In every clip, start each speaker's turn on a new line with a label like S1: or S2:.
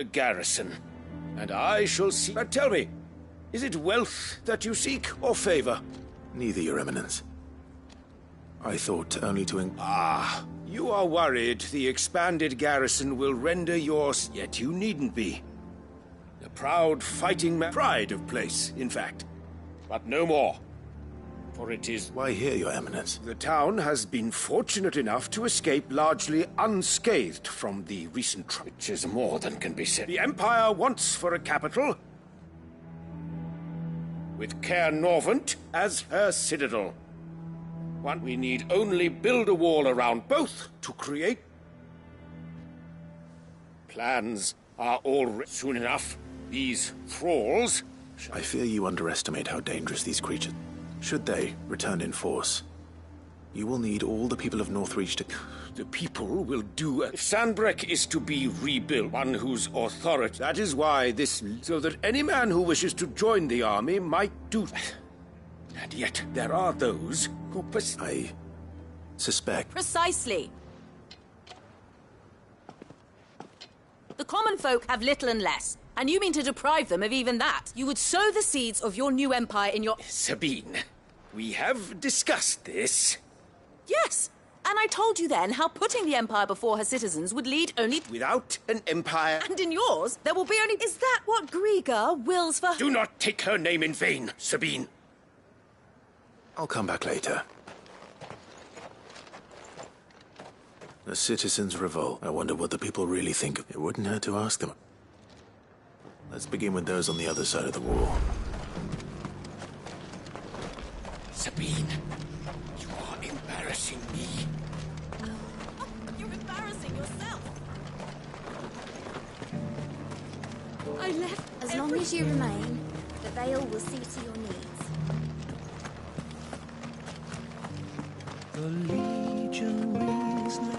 S1: a garrison, and I shall see. But tell me, is it wealth that you seek, or favor?
S2: Neither, Your Eminence. I thought only to
S1: You are worried the expanded garrison will render yours, yet you needn't be. A proud fighting man, pride of place, in fact. But no more. For it is...
S2: Why here, Your Eminence?
S1: The town has been fortunate enough to escape largely unscathed from the recent which is more than can be said. The Empire wants for a capital, with Caer Norvent as her citadel. One, we need only build a wall around both to create... Plans are all soon enough. These thralls...
S2: I fear you underestimate how dangerous these creatures... Should they return in force, you will need all the people of Northreach to...
S1: The people will do... If Sanbreque is to be rebuilt, one whose authority... That is why this... So that any man who wishes to join the army might do that. And yet, there are those who
S2: I suspect...
S3: Precisely. The common folk have little and less, and you mean to deprive them of even that. You would sow the seeds of your new empire in your...
S1: Sabine, we have discussed this.
S3: Yes, and I told you then how putting the empire before her citizens would lead only...
S1: Without an empire...
S3: And in yours, there will be only... Is that what Griga wills for...
S1: Do not take her name in vain, Sabine.
S2: I'll come back later. The citizens revolt. I wonder what the people really think. It wouldn't hurt to ask them. Let's begin with those on the other side of the wall.
S1: Sabine, you are embarrassing me.
S3: You're embarrassing yourself. I left...
S4: As long as you remain, the Vale will see to your needs.
S5: The Legion rings loud.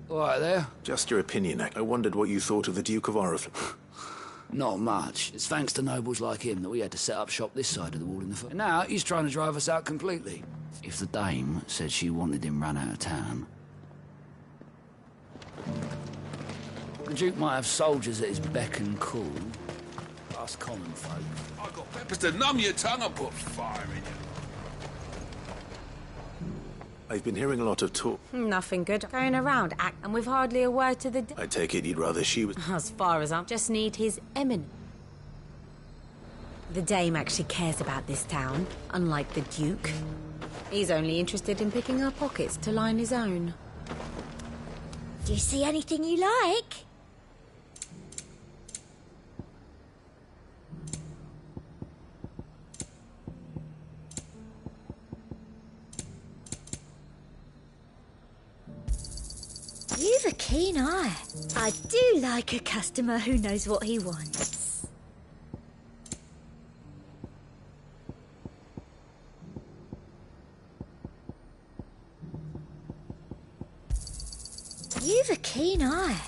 S6: All right there.
S2: Just your opinion, I wondered what you thought of the Duke of Oriflamme.
S6: Not much. It's thanks to nobles like him that we had to set up shop this side of the wall in the first. And now he's trying to drive us out completely. If the dame said she wanted him run out of town... The Duke might have soldiers at his beck and call. Us common folk.
S7: I got peppers to numb your tongue and put fire in you.
S2: I've been hearing a lot of talk.
S8: Nothing good going around, and with hardly a word to the...
S2: I take it you'd rather she was...
S8: As far as I just need his eminence. The Dame actually cares about this town, unlike the Duke. He's only interested in picking our pockets to line his own.
S4: Do you see anything you like? You've a keen eye. I do like a customer who knows what he wants. You've a keen eye.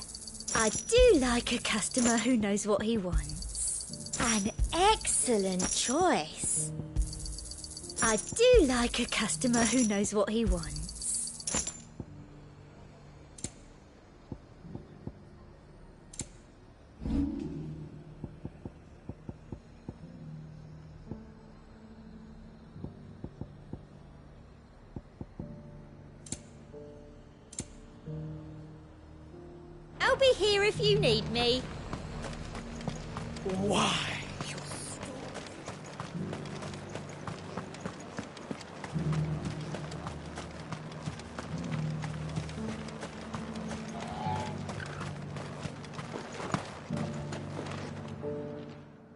S4: I do like a customer who knows what he wants. An excellent choice. I do like a customer who knows what he wants. I'll be here if you need me.
S1: Why?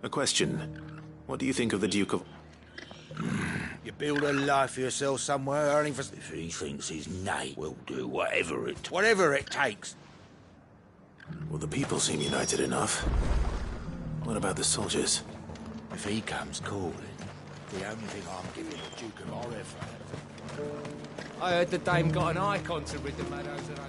S2: A question. What do you think of the Duke of...
S9: You build a life for yourself somewhere, earning for... If he thinks his nay will do whatever it takes.
S2: Well, the people seem united enough. What about the soldiers?
S9: If he comes calling, the only thing I'm giving the Duke of Oriflamme...
S5: I heard the Dame got an icon to rid the meadows of those.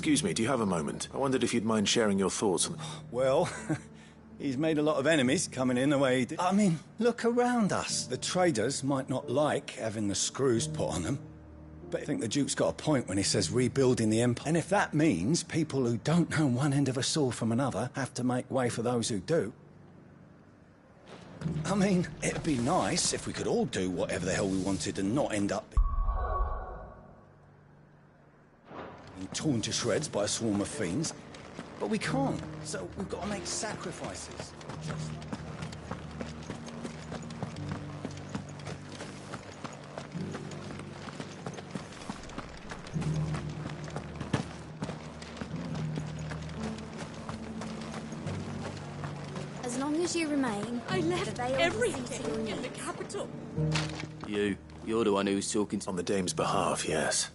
S2: Excuse me, do you have a moment? I wondered if you'd mind sharing your thoughts on...
S10: Well, he's made a lot of enemies coming in the way he did. I mean, look around us. The traders might not like having the screws put on them, but I think the Duke's got a point when he says rebuilding the Empire. And if that means people who don't know one end of a sword from another have to make way for those who do, I mean, it'd be nice if we could all do whatever the hell we wanted and not end up being torn to shreds by a swarm of fiends. But we can't, so we've got to make sacrifices.
S4: As long as you remain,
S3: I left
S4: the veil will
S3: everything
S4: see to your
S3: in the
S4: needs.
S3: capital.
S11: You're the one who was talking to...
S2: On the Dame's behalf, yes.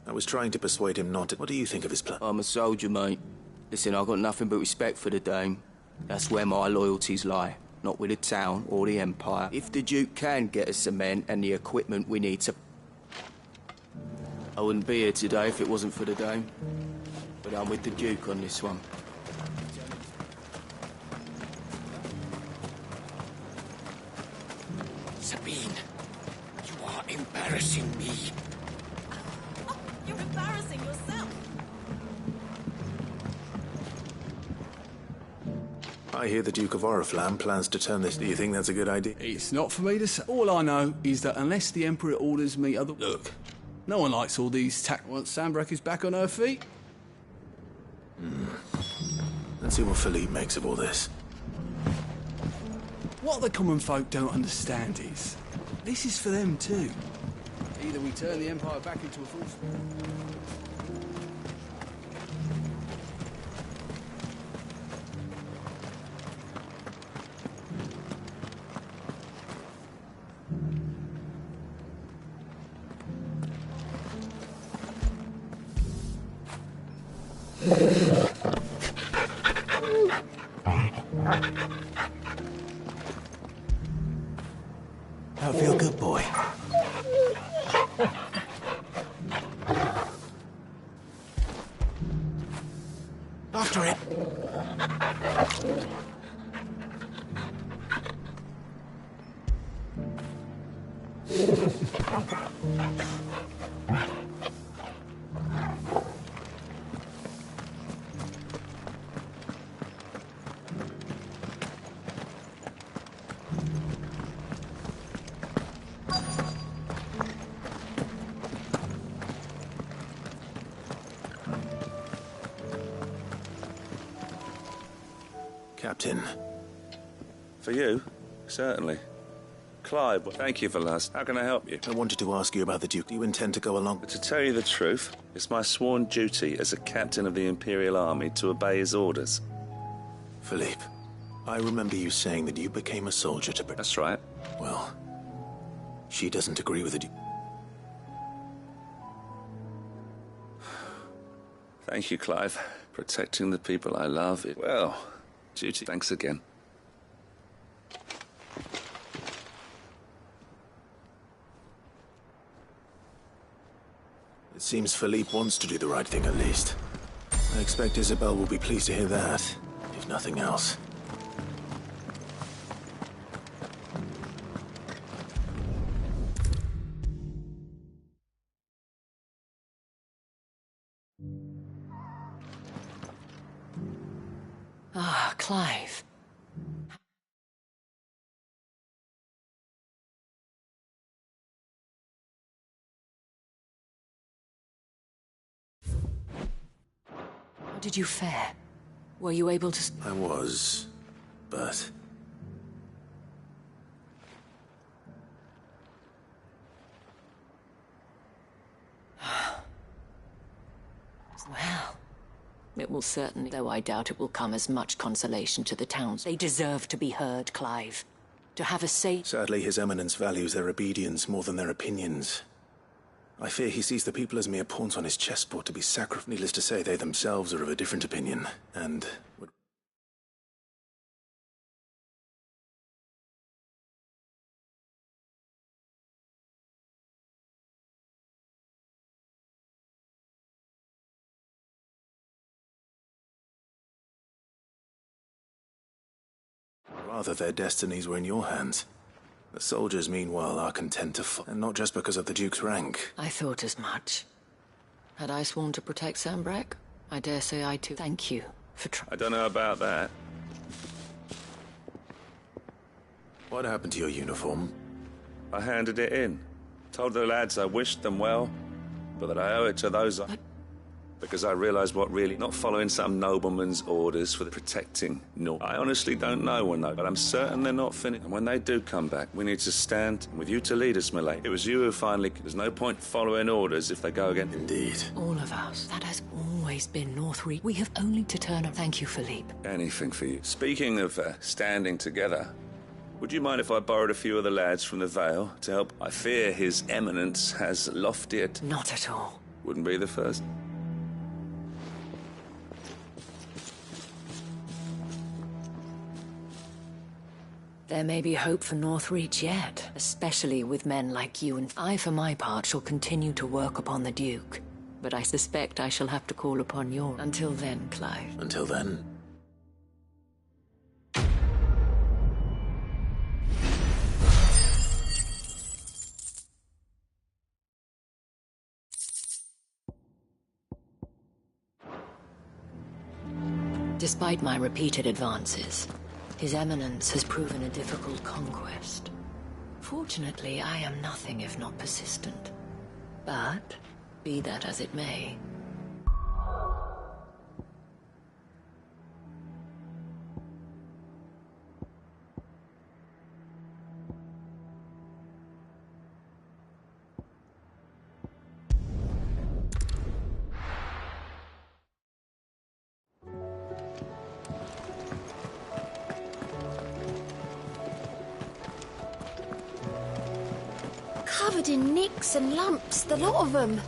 S2: I was trying to persuade him not to... What do you think of his plan?
S11: I'm a soldier, mate. Listen, I've got nothing but respect for the Dame. That's where my loyalties lie, not with the town or the Empire. If the Duke can get us the men and the equipment we need to... I wouldn't be here today if it wasn't for the Dame. But I'm with the Duke on this one.
S9: Sabine, you are embarrassing me.
S3: You're embarrassing yourself.
S2: I hear the Duke of Oriflamme plans to turn this... Do you think that's a good idea?
S12: It's not for me to say. All I know is that unless the Emperor orders me other... Look, no one likes all these once Sanbreque is back on her feet.
S2: Let's see what Philippe makes of all this.
S12: What the common folk don't understand is, this is for them too. Either we turn the Empire back into a force...
S2: I feel good, boy. After it. Captain.
S13: For you? Certainly. Clive, thank you for last. How can I help you?
S2: I wanted to ask you about the Duke. Do you intend to go along?
S13: But to tell you the truth, it's my sworn duty as a captain of the Imperial Army to obey his orders.
S2: Philippe, I remember you saying that you became a soldier to...
S13: That's right.
S2: Well, she doesn't agree with the Duke.
S13: Thank you, Clive. Protecting the people I love. Well, duty. Thanks again.
S2: It seems Philippe wants to do the right thing, at least. I expect Isabel will be pleased to hear that, if nothing else.
S14: Ah, Clive. How did you fare? Were you able to...
S2: I was, but...
S14: Well, it will certainly, though I doubt it will come as much consolation to the towns. They deserve to be heard, Clive. To have a say...
S2: Sadly, His Eminence values their obedience more than their opinions. I fear he sees the people as mere pawns on his chessboard to be sacrificed. Needless to say, they themselves are of a different opinion, and would Rather, their destinies were in your hands. The soldiers, meanwhile, are content to fight, and not just because of the Duke's rank.
S14: I thought as much. Had I sworn to protect Sambrek, I dare say I too. Thank you for trying.
S13: I don't know about that.
S2: What happened to your uniform?
S13: I handed it in. Told the lads I wished them well, but that I owe it to those because I realised what really... Not following some nobleman's orders for protecting North. I honestly don't know when though, but I'm certain they're not finished. And when they do come back, we need to stand with you to lead us, my lady. It was you who finally... There's no point following orders if they go again.
S2: Indeed.
S14: All of us. That has always been Northreach. We have only to turn up. Thank you, Philippe.
S13: Anything for you. Speaking of standing together, would you mind if I borrowed a few of the lads from the Vale to help? I fear His Eminence has loftier...
S14: Not at all.
S13: Wouldn't be the first.
S14: There may be hope for Northreach yet, especially with men like you and I, for my part, shall continue to work upon the Duke. But I suspect I shall have to call upon your... Until then, Clive.
S2: Until then?
S14: Despite my repeated advances, His Eminence has proven a difficult conquest. Fortunately, I am nothing if not persistent. But, be that as it may,
S15: covered in nicks and lumps, the lot of them.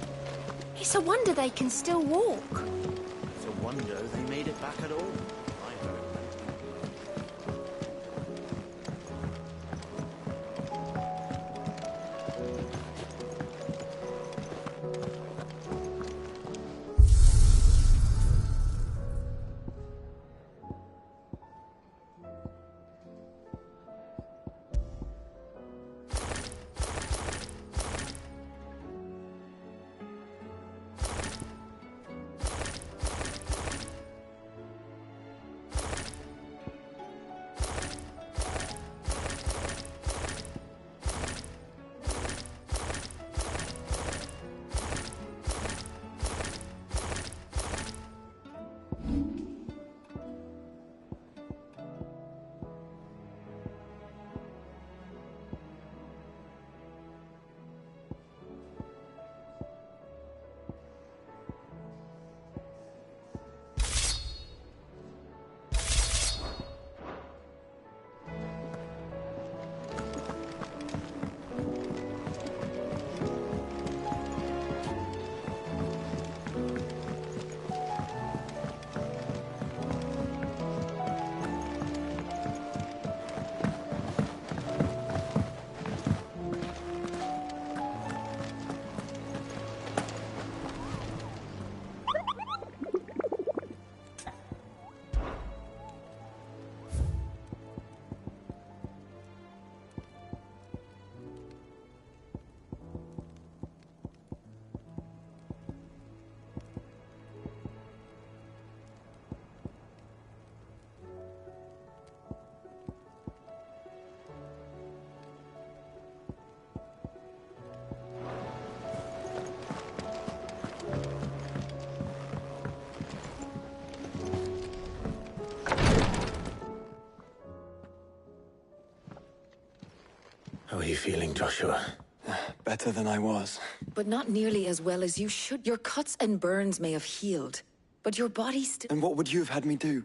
S15: It's a wonder they can still walk.
S16: It's a wonder they made it back at all. I heard.
S2: How are you feeling, Joshua?
S17: Better than I was. But not nearly as well as you should. Your cuts and burns may have healed, but your body still...
S18: And what would you have had me do?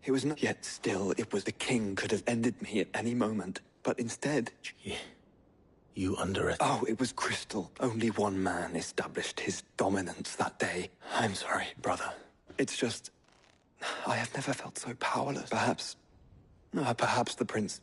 S18: It was not... Yet still, it was the king could have ended me at any moment. But instead...
S2: You underestimated...
S18: Oh, it was Crystal. Only one man established his dominance that day.
S2: I'm sorry, brother.
S18: It's just... I have never felt so powerless. Perhaps... perhaps the prince...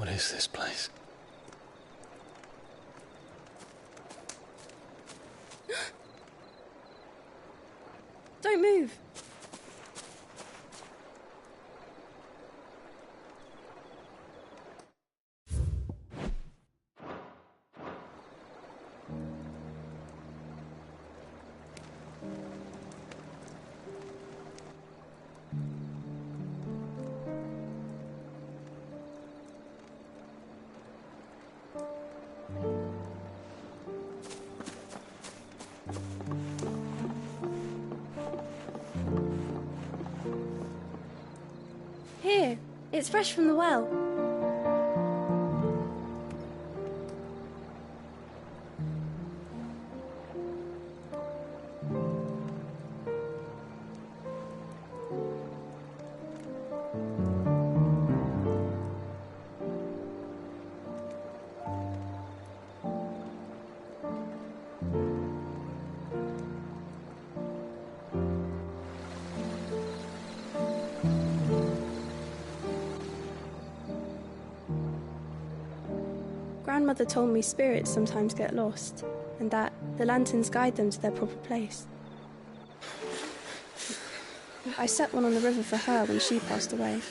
S2: What is this place?
S19: Don't move. Here, it's fresh from the well. Grandmother told me spirits sometimes get lost, and that the lanterns guide them to their proper place. I set one on the river for her when she passed away.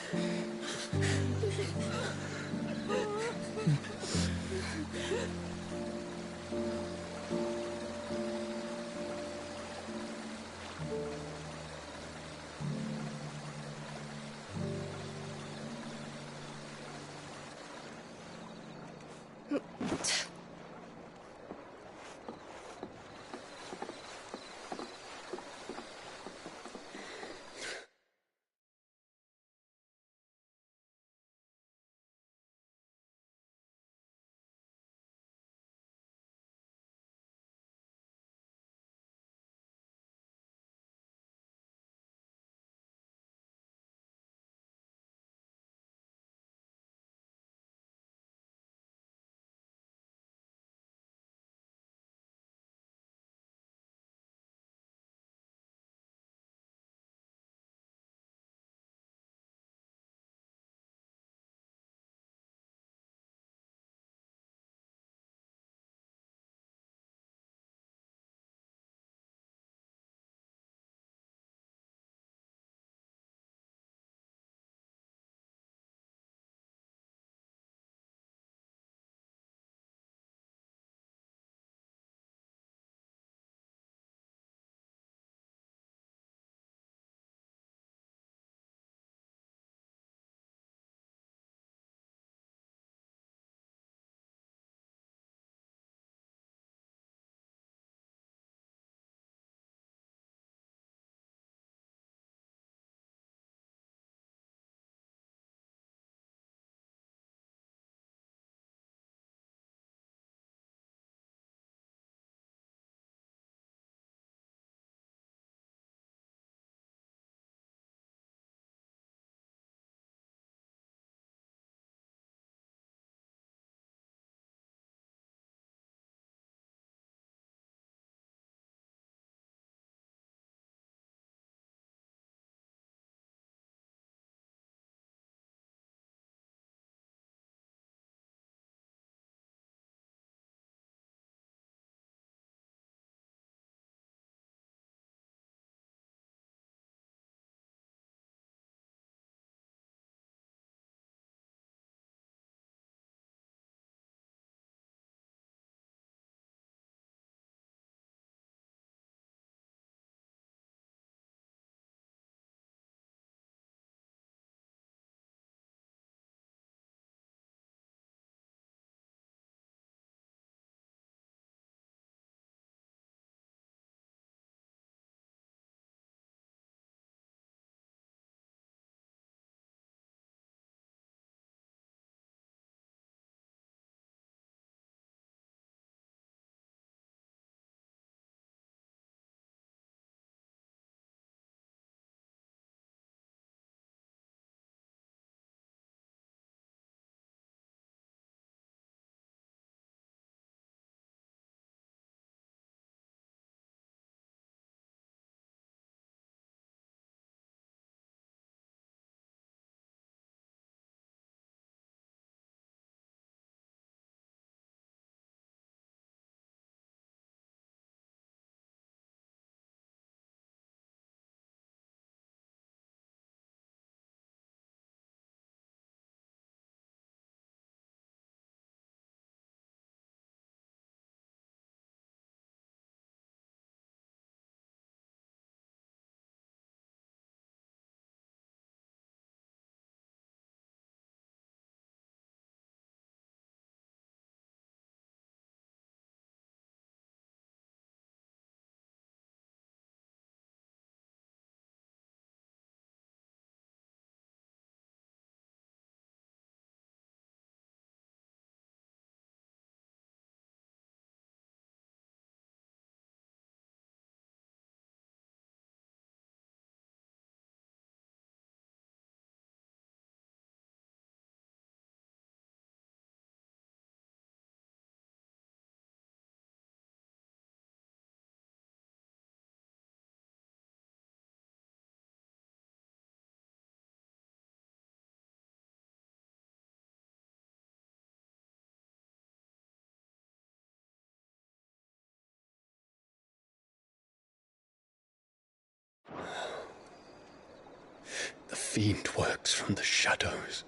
S10: fiend works from the shadows.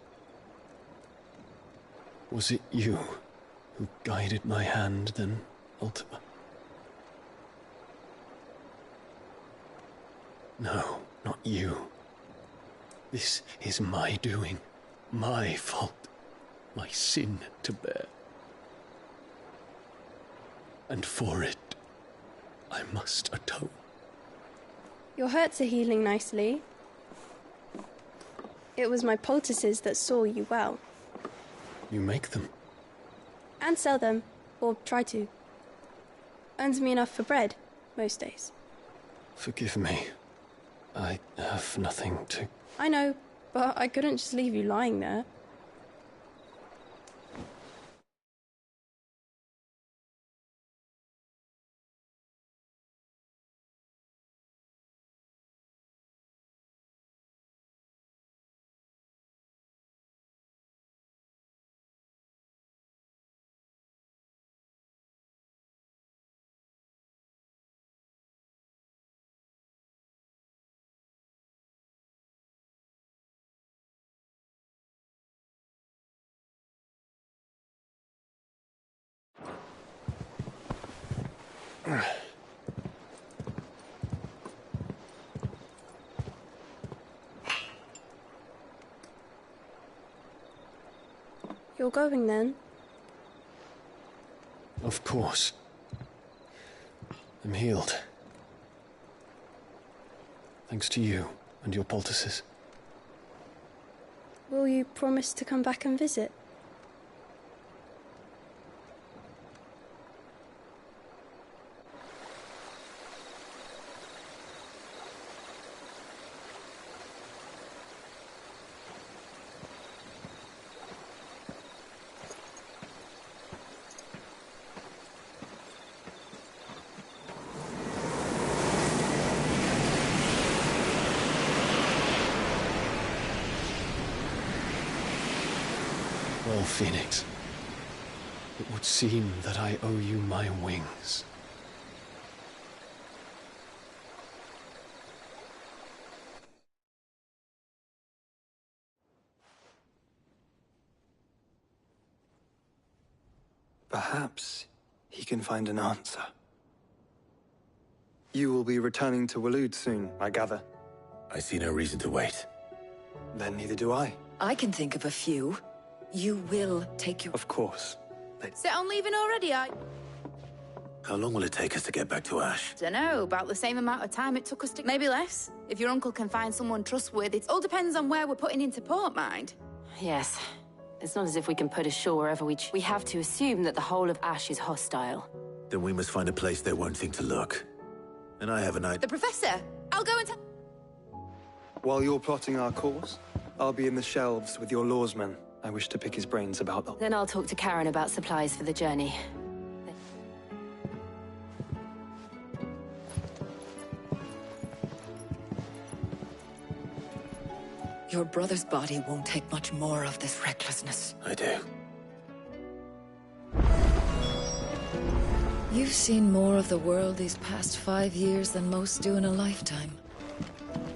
S10: Was it you who guided my hand then, Ultima? No, not you. This is my doing, my fault, my sin to bear. And for it, I must atone.
S19: Your hurts are healing nicely. It was my poultices that saw you well.
S10: You make them?
S19: And sell them, or try to. Earns me enough for bread, most days.
S10: Forgive me. I have nothing to...
S19: I know, but I couldn't just leave you lying there. You're going then?
S10: Of course. I'm healed. Thanks to you and your poultices.
S19: Will you promise to come back and visit?
S10: Well, Phoenix, it would seem that I owe you my wings.
S18: Perhaps he can find an answer. You will be returning to Waloed soon, I gather.
S2: I see no reason to wait.
S18: Then neither do I.
S17: I can think of a few. You will take your...
S18: Of course.
S3: Set on leaving already,
S2: How long will it take us to get back to Ash?
S3: Dunno, about the same amount of time it took us to... Maybe less, if your uncle can find someone trustworthy. It all depends on where we're putting into port, mind.
S14: Yes. It's not as if we can put ashore wherever we have to assume that the whole of Ash is hostile.
S2: Then we must find a place they won't think to look. And I have an idea.
S3: The Professor! I'll go and tell...
S18: While you're plotting our course, I'll be in the shelves with your lawsman. I wish to pick his brains about them.
S14: Then I'll talk to Karen about supplies for the journey.
S17: Your brother's body won't take much more of this recklessness.
S2: I do.
S17: You've seen more of the world these past 5 years than most do in a lifetime.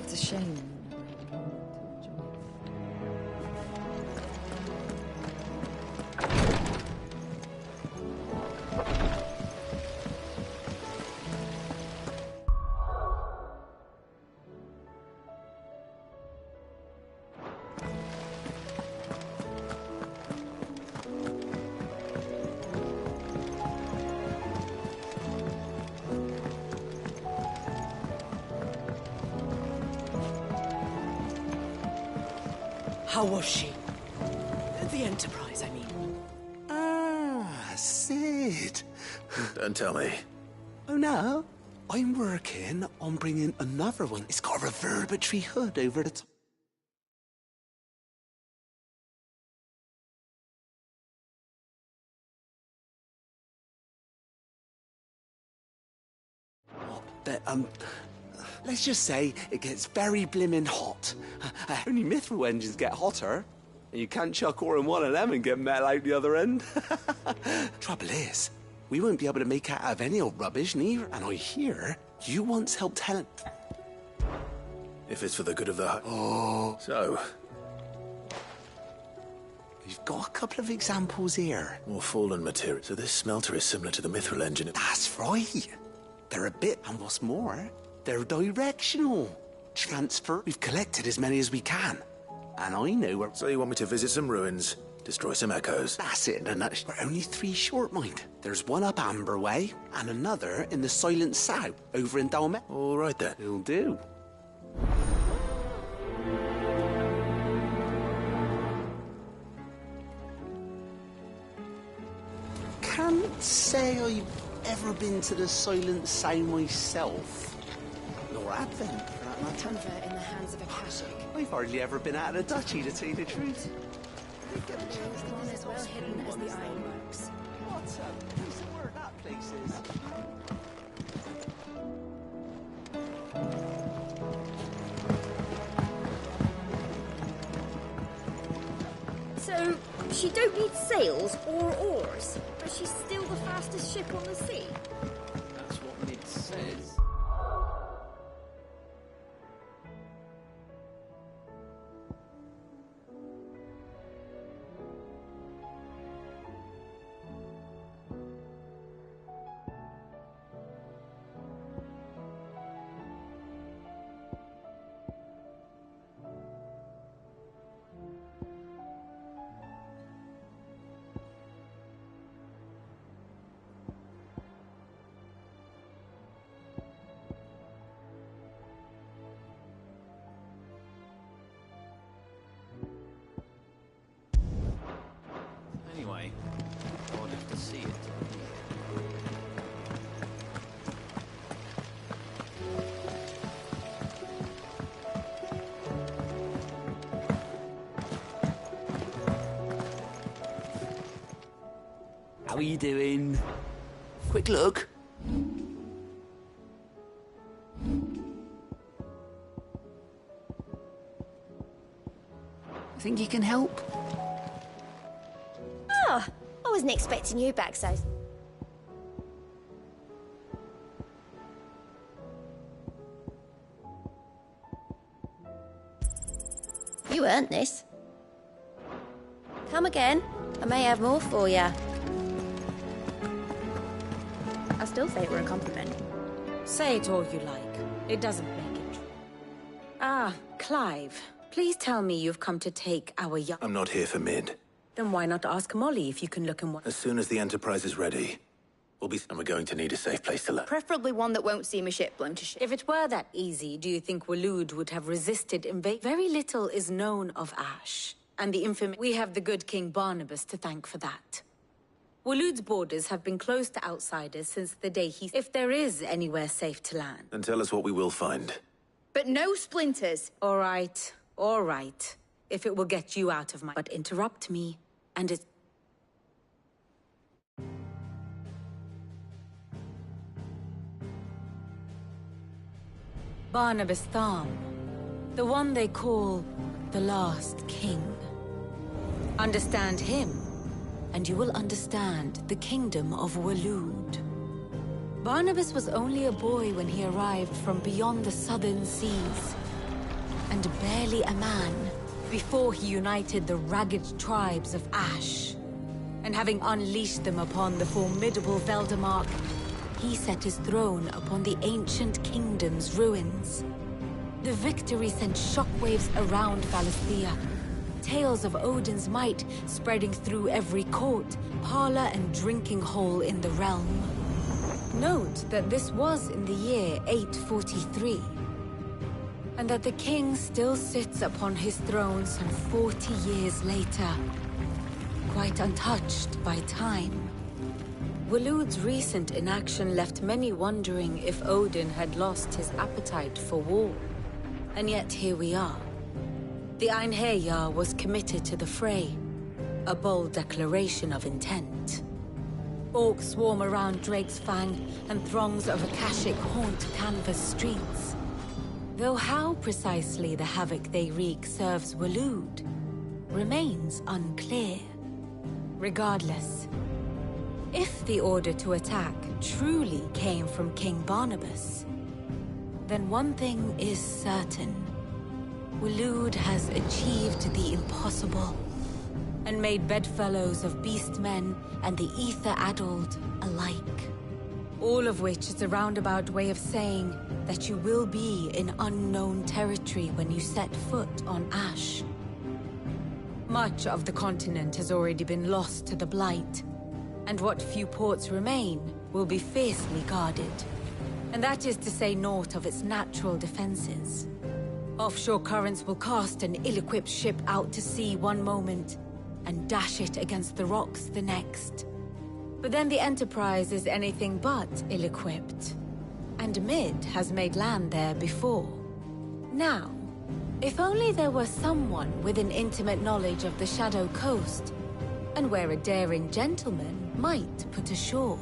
S17: It's a shame.
S20: How was she? The Enterprise, I mean.
S5: Ah, Sid.
S2: Don't tell me.
S5: Oh, no. I'm working on bringing another one. It's got a reverberatory hood over the top. Let's just say it gets very blimmin' hot. Only mithril engines get hotter. And you can't chuck ore in one of them and get metal out the other end. Trouble is, we won't be able to make out of any old rubbish, neither. And I hear you once helped Helen.
S2: if it's for the good of the... Oh. So...
S5: We've got a couple of examples here.
S2: More fallen material. So this smelter is similar to the Mithril engine.
S5: That's right. They're a bit, and what's more, they're directional. Transfer. We've collected as many as we can. And I know where...
S2: So you want me to visit some ruins, destroy some echoes?
S5: That's it, and we're only 3 short, mind. There's one up Amber Way, and another in the Silent South, over in Dalmet.
S2: All right then.
S5: It'll do. Can't say I've ever been to the Silent South myself. Nor have been, for that matter.
S15: Convert in the hands of a Kashik.
S5: I've hardly ever been out of the duchy, to tell you the truth.
S15: One as well hidden as the ironworks.
S5: What's up? Piece of work that place is.
S4: So, she don't need sails or oars, but she's still the fastest ship on the sea?
S6: That's what Mid says. Anyway, I'll have to see it.
S5: How are you doing? Quick look.
S6: Think you can help?
S4: Oh, I wasn't expecting you back so... You earned this. Come again. I may have more for you.
S8: I still say it were a compliment. Say it all you like. It doesn't make it true. Ah, Clive. Please tell me you've come to take our young...
S2: I'm not here for Mid.
S8: Then why not ask Molly if you can look in one...
S2: As soon as the Enterprise is ready, and we're going to need a safe place to land.
S8: Preferably one that won't seem a ship blown to shit. If it were that easy, do you think Waloed would have resisted Very little is known of Ash, and the infamy... We have the good King Barnabas to thank for that. Waloed's borders have been closed to outsiders since the day he... If there is anywhere safe to land...
S2: Then tell us what we will find.
S8: But no splinters! All right. If it will get you out of my... But interrupt me, and it... Barnabas Tharm. The one they call the Last King. Understand him, and you will understand the kingdom of Waloed. Barnabas was only a boy when he arrived from beyond the southern seas, and barely a man before he united the ragged tribes of Ash. And having unleashed them upon the formidable Veldamark, he set his throne upon the ancient kingdom's ruins. The victory sent shockwaves around Valisthea, tales of Odin's might spreading through every court, parlor, and drinking hole in the realm. Note that this was in the year 843, and that the king still sits upon his throne some 40 years later, quite untouched by time. Waloed's recent inaction left many wondering if Odin had lost his appetite for war. And yet here we are. The Einherjar was committed to the fray, a bold declaration of intent. Orcs swarm around Drake's Fang, and throngs of Akashic haunt Canvas streets. Though how precisely the havoc they wreak serves Waloed remains unclear. Regardless, if the order to attack truly came from King Barnabas, then one thing is certain. Waloed has achieved the impossible and made bedfellows of beastmen and the ether-addled alike. All of which is a roundabout way of saying that you will be in unknown territory when you set foot on Ash. Much of the continent has already been lost to the Blight, and what few ports remain will be fiercely guarded. And that is to say naught of its natural defenses. Offshore currents will cast an ill-equipped ship out to sea one moment, and dash it against the rocks the next. But then the Enterprise is anything but ill-equipped. And Mid has made land there before. Now, if only there were someone with an intimate knowledge of the Shadow Coast, and where a daring gentleman might put ashore.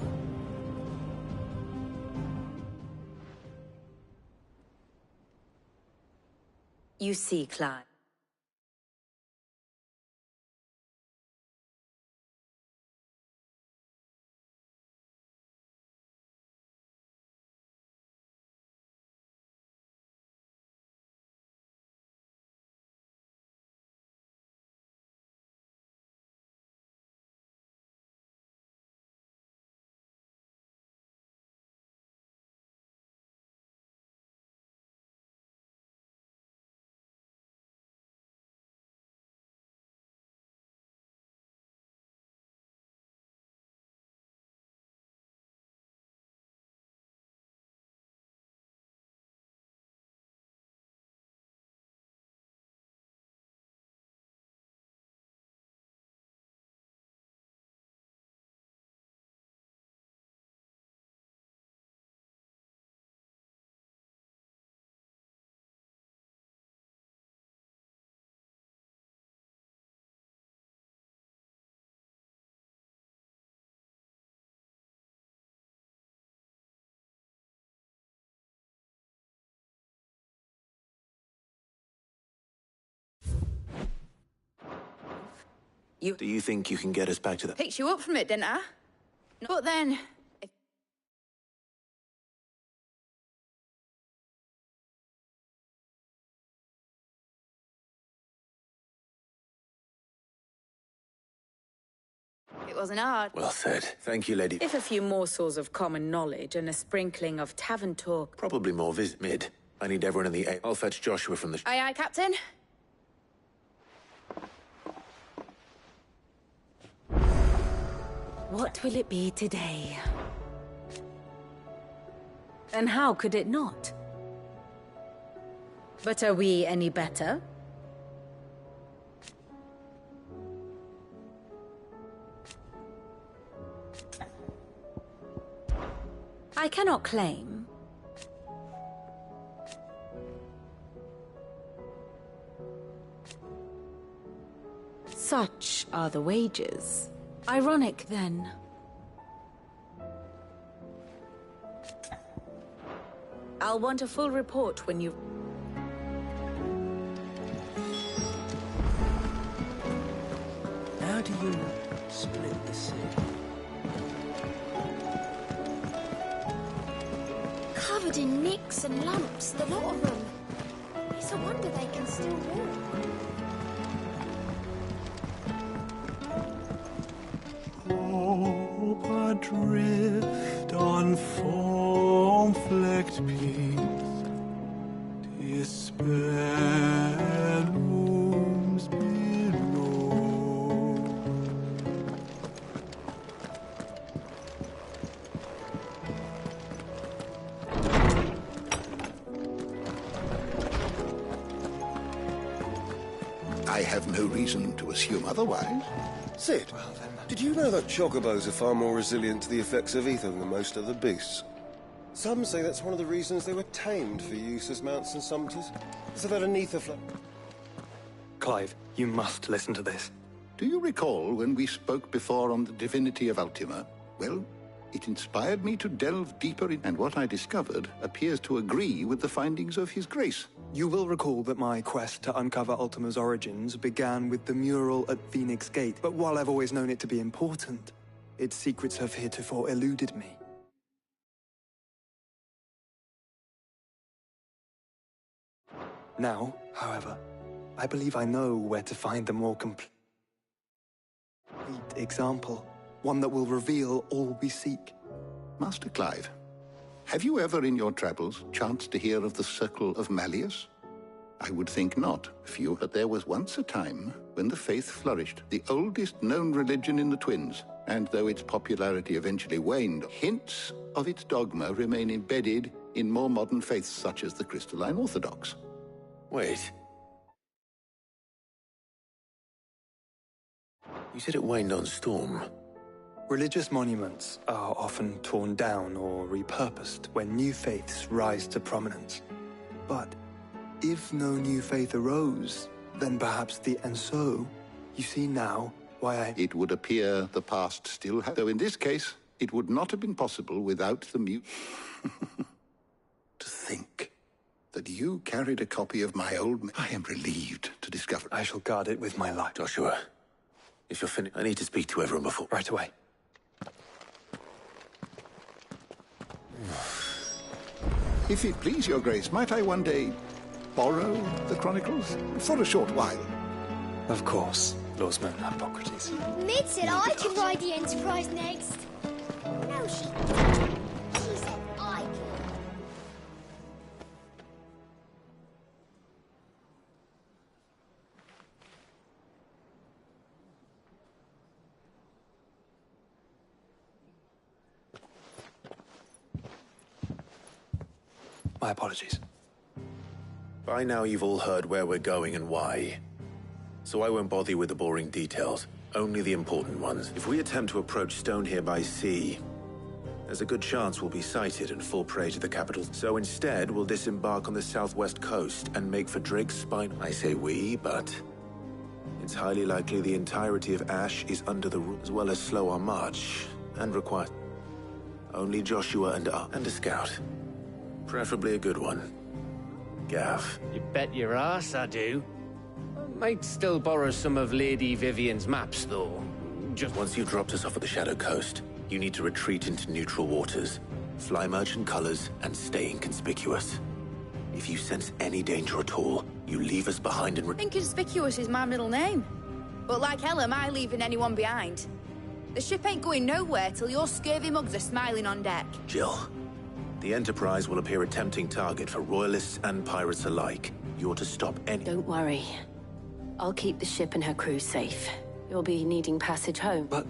S8: You see, Clive.
S2: Do you think you can get us back to the...
S21: Picked you up from it, didn't I? But then... It wasn't hard.
S2: Well said. Thank you, lady.
S8: If a few morsels of common knowledge and a sprinkling of tavern talk...
S2: Probably more visit Mid. I need everyone in the A. I'll fetch Joshua from the...
S21: Aye, aye, Captain.
S8: What will it be today? And how could it not? But are we any better? I cannot claim. Such are the wages. Ironic, then. I'll want a full report when you...
S16: How do you split the sea?
S15: Covered in nicks and lumps, the lot of them. It's a wonder they can still walk.
S22: Hope adrift on foam-flecked peaks, despair looms below.
S23: I have no reason to assume otherwise.
S24: Sid, did you know that chocobos are far more resilient to the effects of ether than most other beasts? Some say that's one of the reasons they were tamed for use as mounts and sumpters. So that an ether flow...
S18: Clive, you must listen to this.
S23: Do you recall when we spoke before on the divinity of Ultima? Well, it inspired me to delve deeper in, and what I discovered appears to agree with the findings of His Grace.
S18: You will recall that my quest to uncover Ultima's origins began with the mural at Phoenix Gate, but while I've always known it to be important, its secrets have heretofore eluded me. Now, however, I believe I know where to find the more complete example. One that will reveal all we seek.
S23: Master Clive, have you ever in your travels chanced to hear of the Circle of Malleus? I would think not, few, but there was once a time when the faith flourished, the oldest known religion in the Twins, and though its popularity eventually waned, hints of its dogma remain embedded in more modern faiths such as the Crystalline Orthodox.
S2: Wait. You said it waned on Storm.
S18: Religious monuments are often torn down or repurposed when new faiths rise to prominence. But if no new faith arose, then perhaps and so, you see now why
S23: It would appear the past still though in this case, it would not have been possible without the To think that you carried a copy of my old... I am relieved to discover...
S18: I shall guard it with my life.
S2: Joshua, if you're finished, I need to speak to everyone before...
S18: Right away.
S23: If it please your grace, might I one day borrow the Chronicles? For a short while.
S18: Of course, Lawsman Hippocrates.
S4: Mid said I can ride the Enterprise next. No, she said I could.
S2: My apologies. By now you've all heard where we're going and why. So I won't bother you with the boring details, only the important ones. If we attempt to approach Stonehere by sea, there's a good chance we'll be sighted and fall prey to the capital. So instead, we'll disembark on the southwest coast and make for Drake's Spine. I say we, but it's highly likely the entirety of Ash is under the rule, as well as slow our march, and require only Joshua and a scout. Preferably a good one. Gav.
S1: You bet your ass I do. Might still borrow some of Lady Vivian's maps, though. Just
S2: once you've dropped us off at the Shadow Coast, you need to retreat into neutral waters, fly merchant colors, and stay inconspicuous. If you sense any danger at all, you leave us behind and...
S21: Inconspicuous is my middle name. But like hell am I leaving anyone behind. The ship ain't going nowhere till your scurvy mugs are smiling on deck.
S2: Jill, the Enterprise will appear a tempting target for royalists and pirates alike. You're to stop any...
S14: Don't worry. I'll keep the ship and her crew safe. You'll be needing passage home.
S2: But...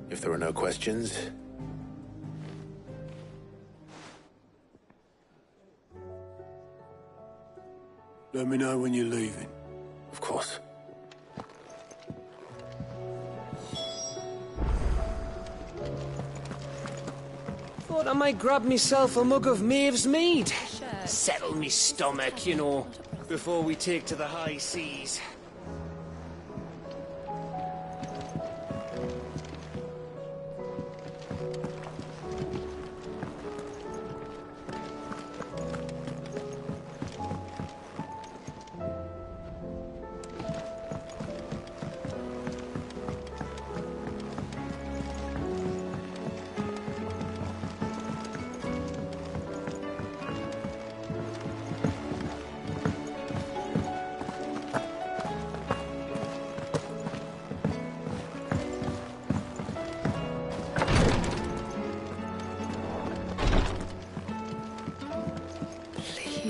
S2: if there are no questions...
S22: Let me know when you're leaving.
S2: Of course.
S1: thought I might grab myself a mug of Maeve's mead. Settle me stomach, you know, before we take to the high seas.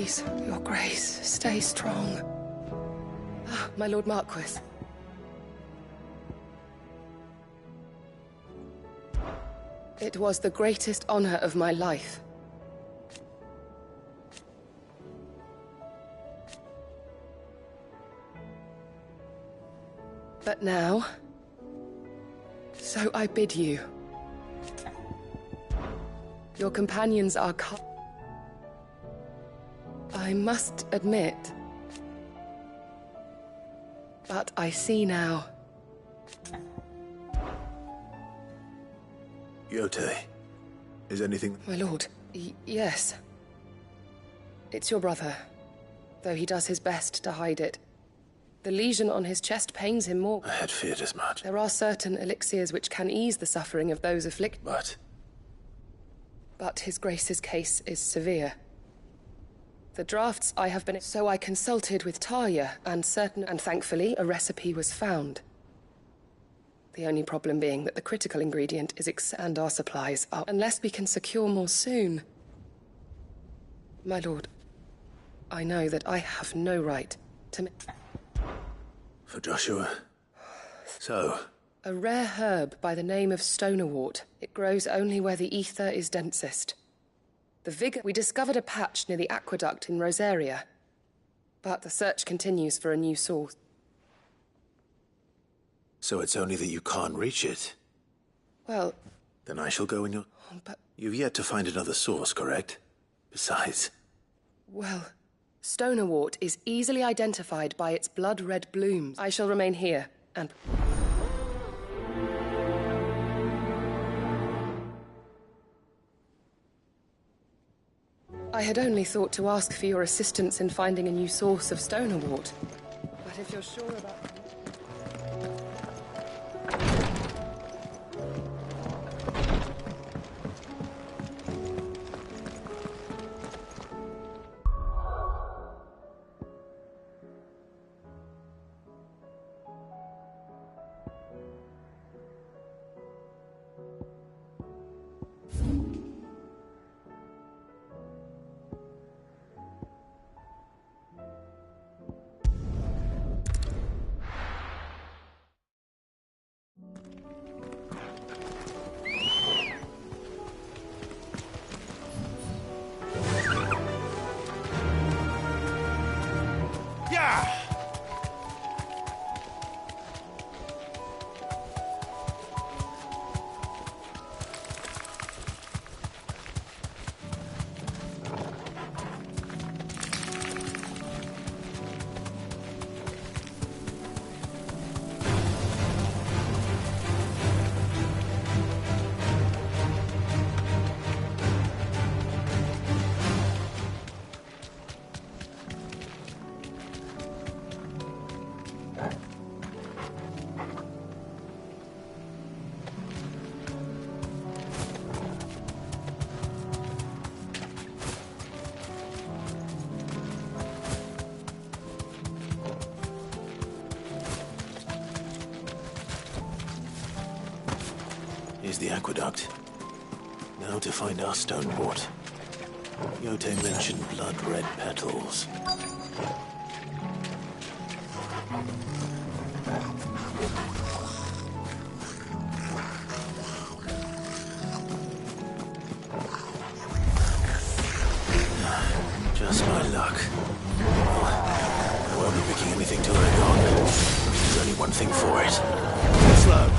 S7: Please, Your Grace, stay strong. Ah, my Lord Marquis. It was the greatest honor of my life. But now, so I bid you. Your companions are I must admit, but I see now.
S2: Yote, is anything...
S7: My lord, yes. It's your brother, though he does his best to hide it. The lesion on his chest pains him more.
S2: I had feared as much.
S7: There are certain elixirs which can ease the suffering of those afflicted.
S2: But
S7: his grace's case is severe. The drafts I have been... So I consulted with Talia, and thankfully a recipe was found. The only problem being that the critical ingredient is and our supplies are... Unless we can secure more soon. My lord, I know that I have no right to...
S2: For Joshua. So...
S7: A rare herb by the name of stonerwort. It grows only where the ether is densest. The vigor... We discovered a patch near the aqueduct in Rosaria. But the search continues for a new source.
S2: So it's only that you can't reach it?
S7: Well...
S2: Then I shall go in your...
S7: But...
S2: You've yet to find another source, correct? Besides...
S7: Well... Stonerwort is easily identified by its blood-red blooms. I shall remain here, and... I had only thought to ask for your assistance in finding a new source of stonerwort. But if you're sure about...
S2: Here's the aqueduct. Now to find our stonewort. Yote mentioned blood-red petals. Just my luck. Well, I won't be picking anything till they're gone. There's only one thing for it. Slow.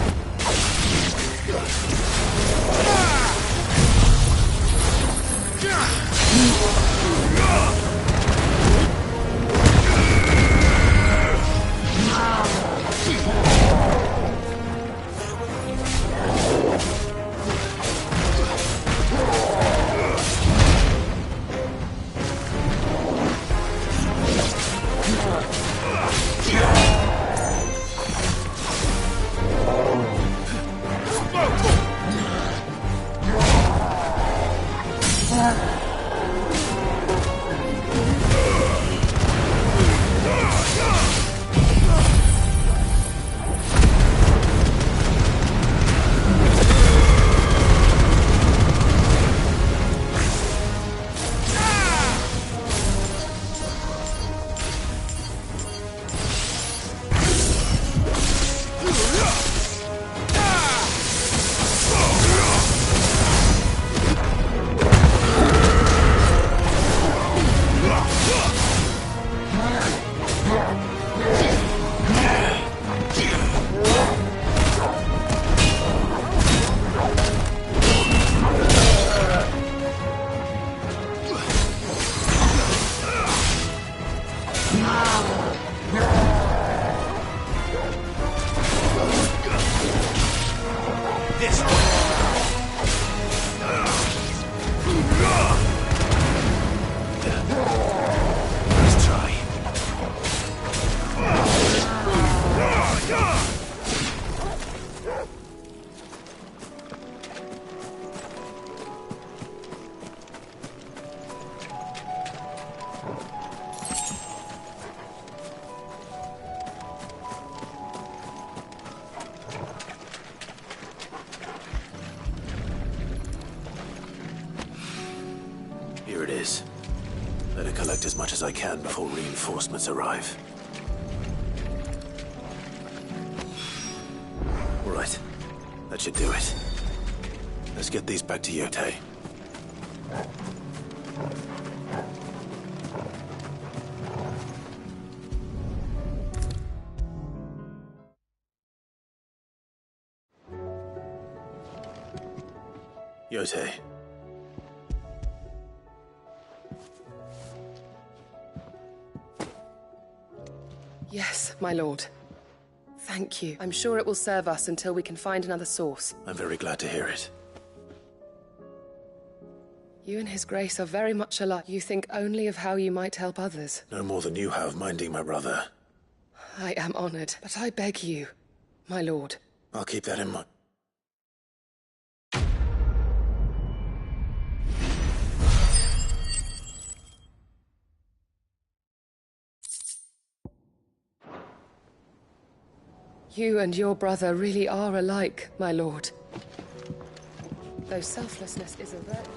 S2: Here it is. Better collect as much as I can before reinforcements arrive. All right. That should do it. Let's get these back to Yotei. Yotei.
S7: Yes, my lord. Thank you. I'm sure it will serve us until we can find another source.
S2: I'm very glad to hear it.
S7: You and His Grace are very much alike. You think only of how you might help others.
S2: No more than you have minding my brother.
S7: I am honored, but I beg you, my lord.
S2: I'll keep that in mind.
S7: You and your brother really are alike, my lord. Though selflessness is a virtue.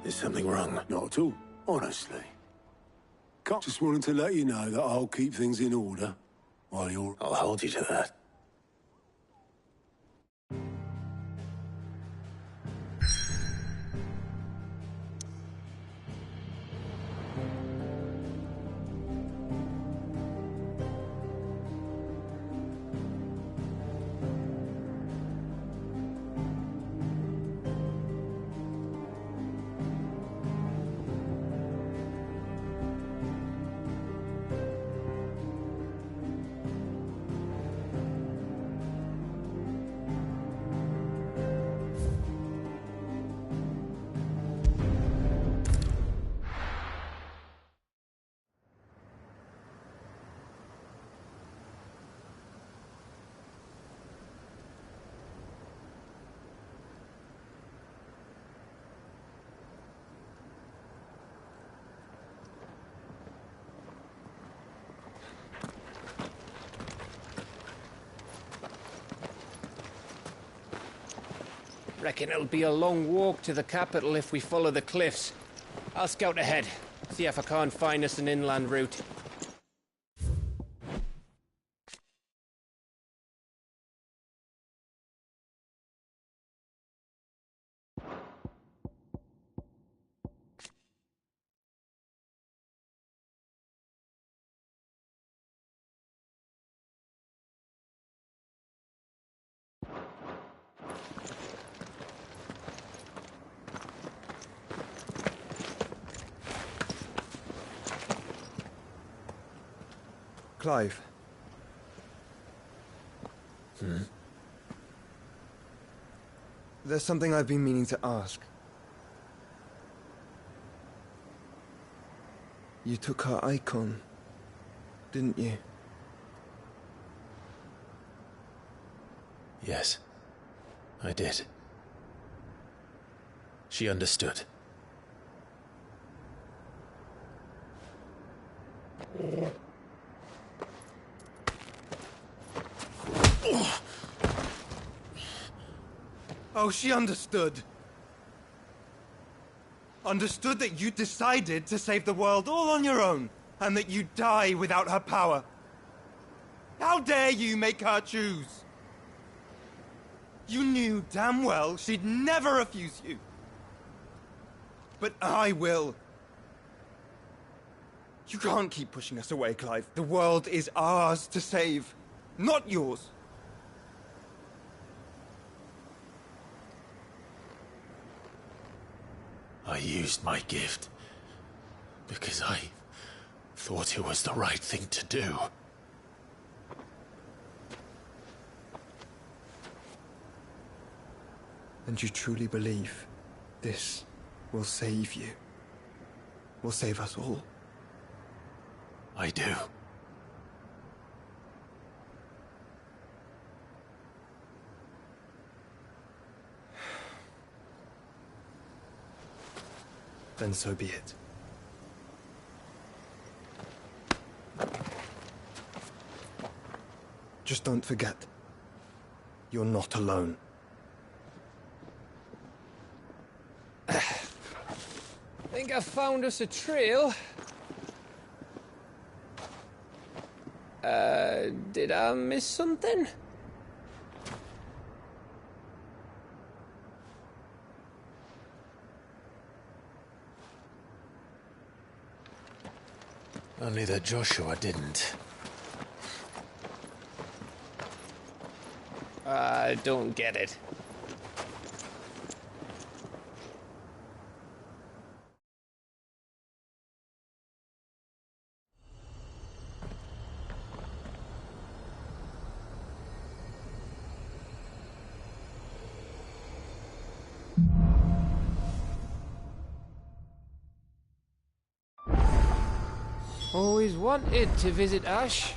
S2: Is something wrong?
S22: Not at all, honestly. Just wanted to let you know that I'll keep things in order while you're...
S2: I'll hold you to that.
S1: Reckon it'll be a long walk to the capital if we follow the cliffs. I'll scout ahead, see if I can't find us an inland route.
S18: Clive. There's something I've been meaning to ask. You took her icon, didn't you?
S2: Yes, I did. She understood.
S18: Oh, she understood. Understood that you decided to save the world all on your own, and that you'd die without her power. How dare you make her choose? You knew damn well she'd never refuse you. But I will. You can't keep pushing us away, Clive. The world is ours to save, not yours.
S2: I used my gift because I thought it was the right thing to do.
S18: And you truly believe this will save you? Will save us all?
S2: I do.
S18: Then so be it. Just don't forget, you're not alone.
S1: Think I found us a trail. Did I miss something?
S2: Only that Joshua didn't.
S1: I don't get it. Always wanted to visit Ash.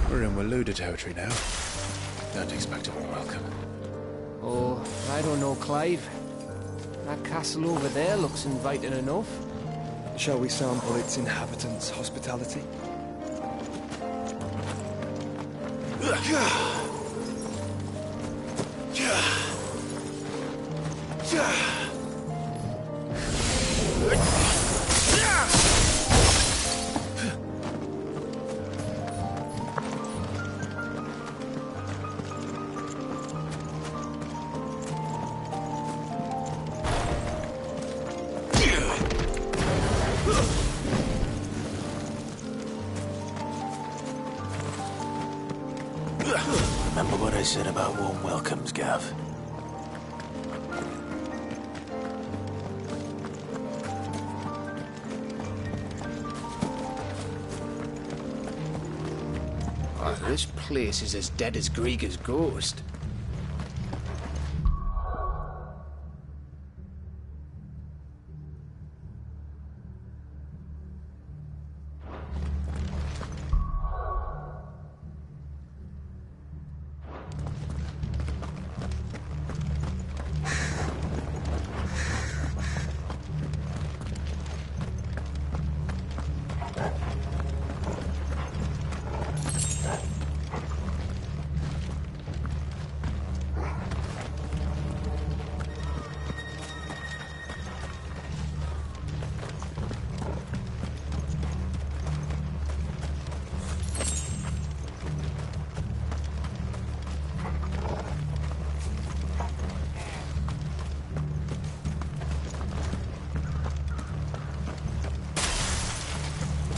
S2: We're in Waluda territory now. Don't expect a warm welcome.
S1: Oh, I don't know, Clive. That castle over there looks inviting enough.
S18: Shall we sample its inhabitants' hospitality?
S2: Remember what I said about warm welcomes, Gav?
S1: Oh, this place is as dead as Greagor's ghost.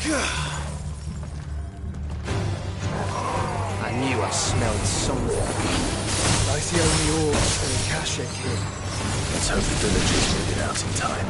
S1: I knew I smelled something.
S9: I see only orcs and Akashic here.
S2: Let's hope the villagers made it out in time.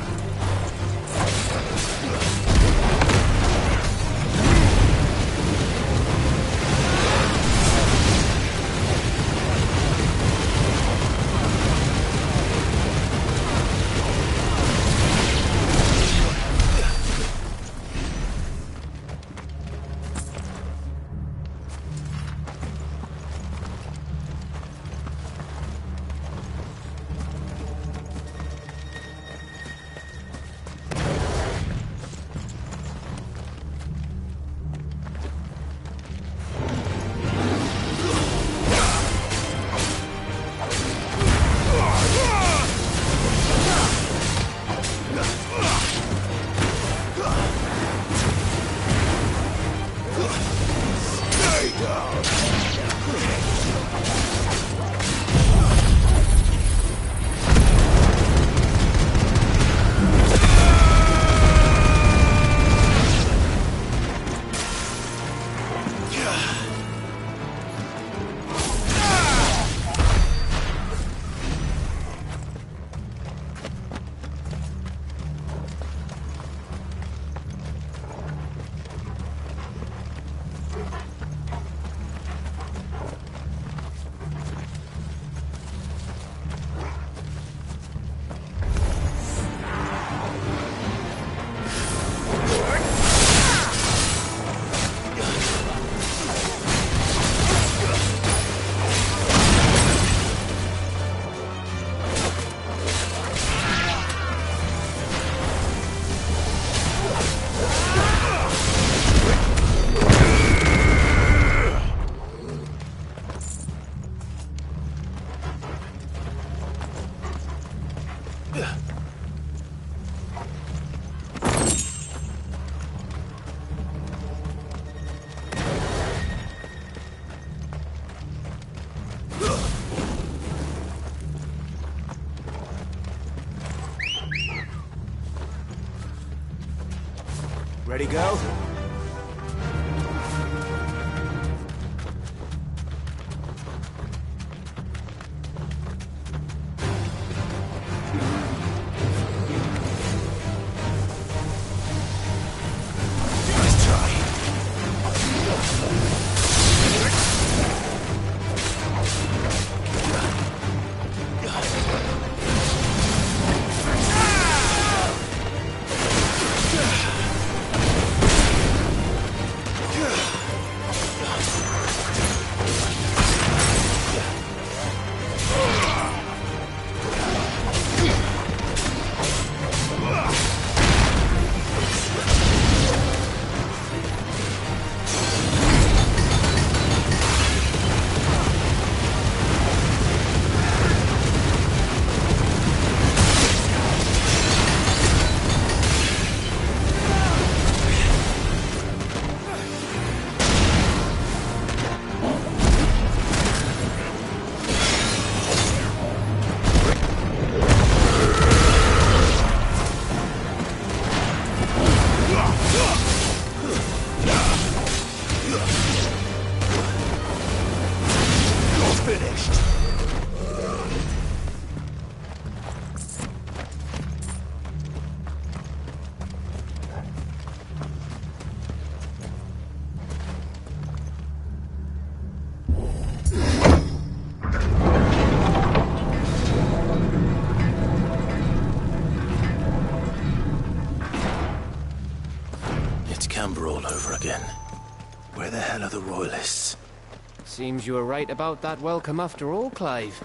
S1: Ready, go?
S2: Camber all over again. Where the hell are the Royalists?
S1: Seems you were right about that welcome after all, Clive.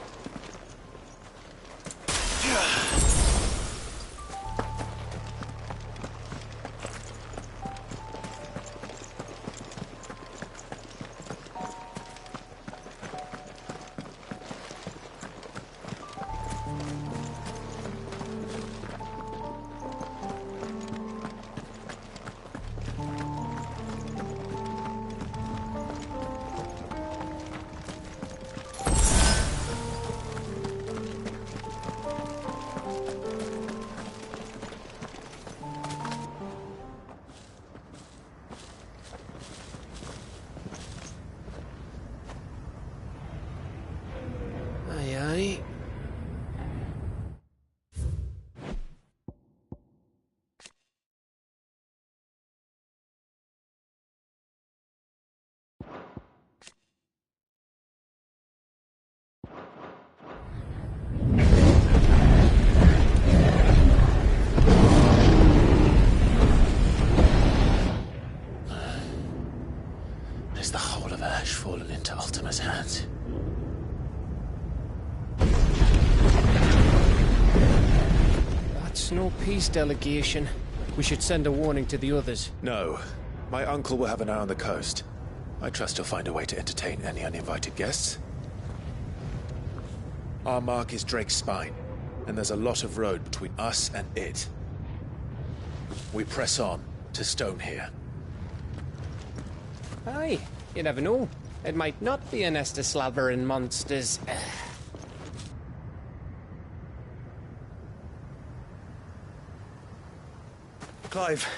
S1: Aye.
S2: Is the whole of Ash fallen into Ultima's hands?
S1: That's no peace delegation. We should send a warning to the others.
S2: No. My uncle will have an eye on the coast. I trust he'll find a way to entertain any uninvited guests. Our mark is Drake's Spine, and there's a lot of road between us and it. We press on to Stone here.
S1: Aye, you never know. It might not be a nest of slavering monsters.
S18: Clive,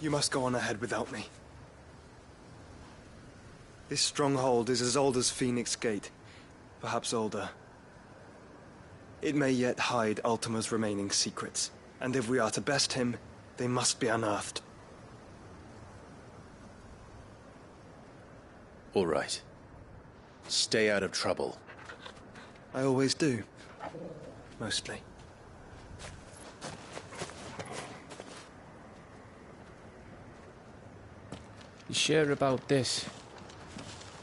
S18: you must go on ahead without me. This stronghold is as old as Phoenix Gate, perhaps older. It may yet hide Ultima's remaining secrets, and if we are to best him, they must be unearthed.
S2: All right. Stay out of trouble.
S18: I always do. Mostly.
S1: You sure about this?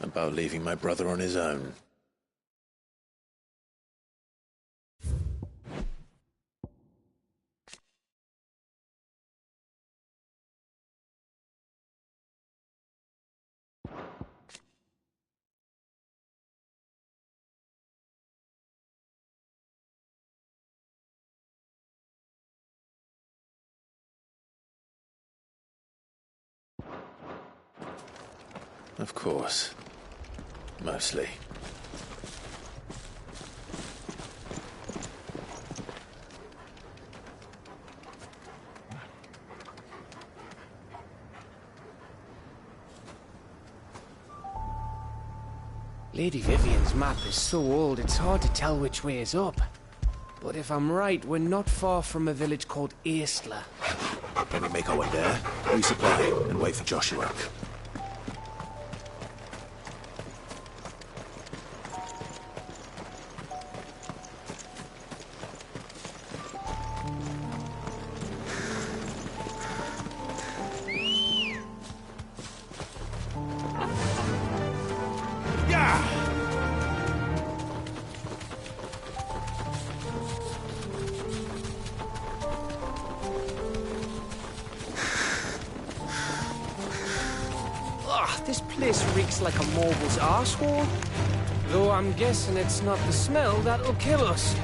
S2: About leaving my brother on his own. Of course. Mostly.
S1: Lady Vivian's map is so old it's hard to tell which way is up. But if I'm right, we're not far from a village called Aistla.
S2: Then we make our way there, resupply, and wait for Joshua.
S1: This place reeks like a mobile's arsehole. Though I'm guessing it's not the smell that'll kill us.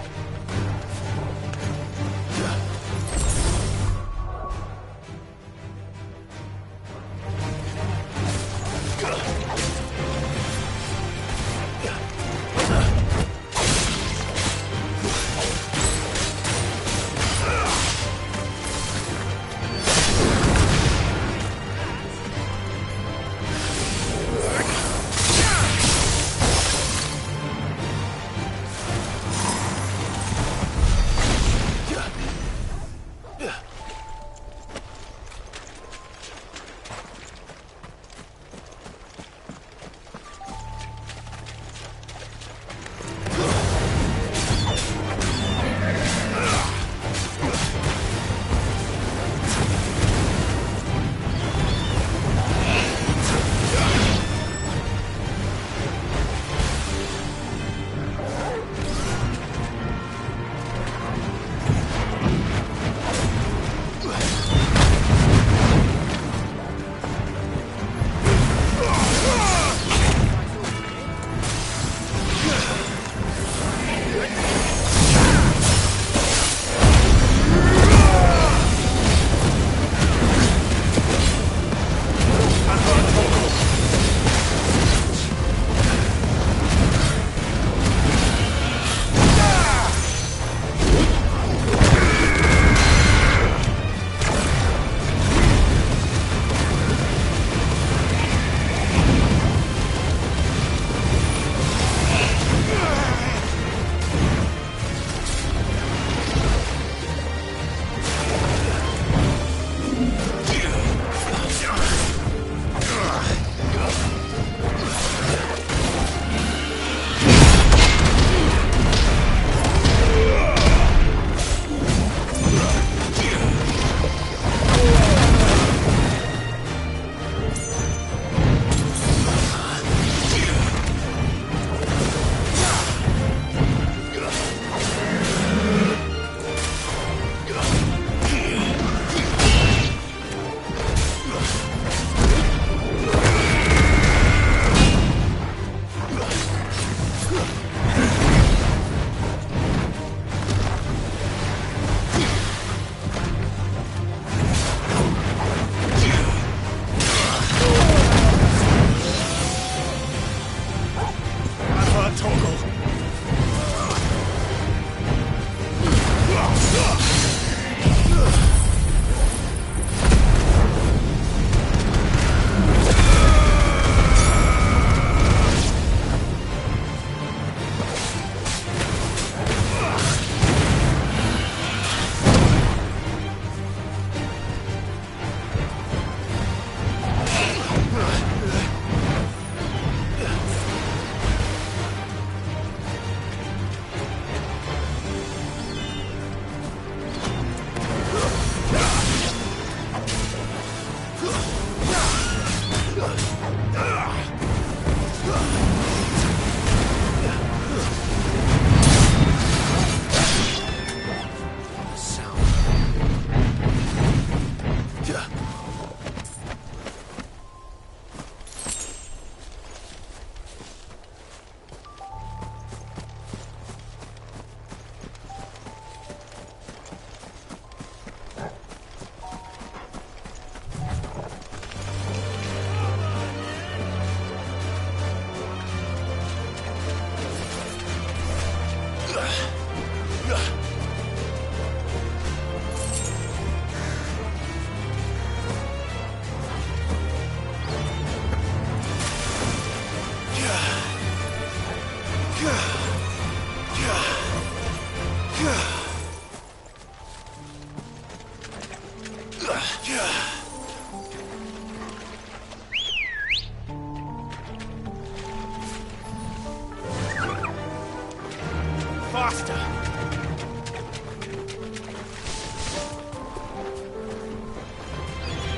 S1: Faster!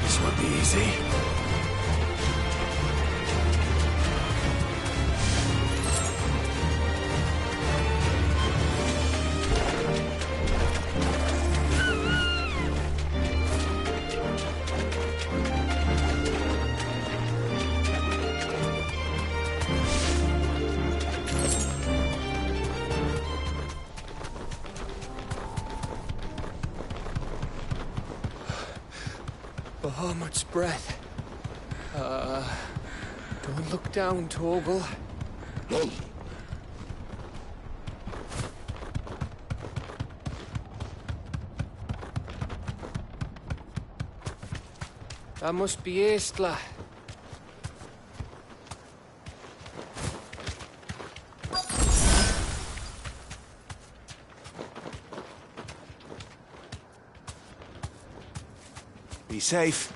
S2: This won't be easy.
S1: Bahamut's breath. Don't look down, Torgal. That must be Aistla.
S2: Be safe.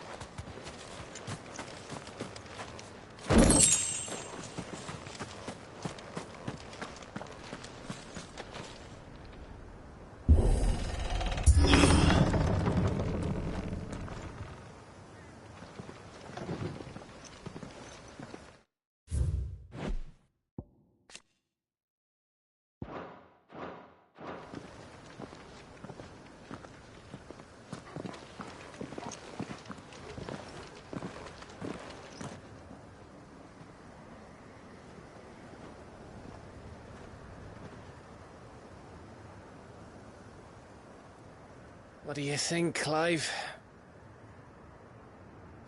S1: What do you think, Clive?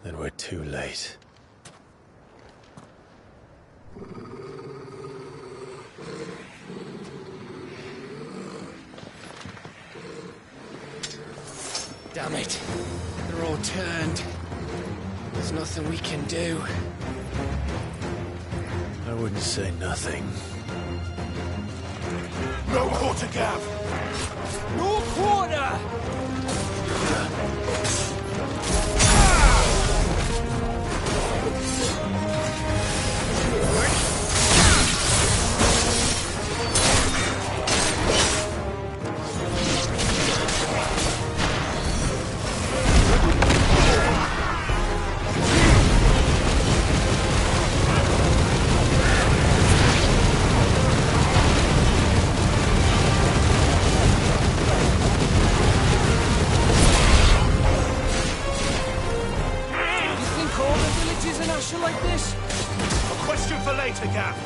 S2: Then we're too late.
S1: Damn it. They're all turned. There's nothing we can do.
S2: I wouldn't say nothing.
S1: No quarter, Gav! No quarter! Like this?
S11: A question for later, Gav.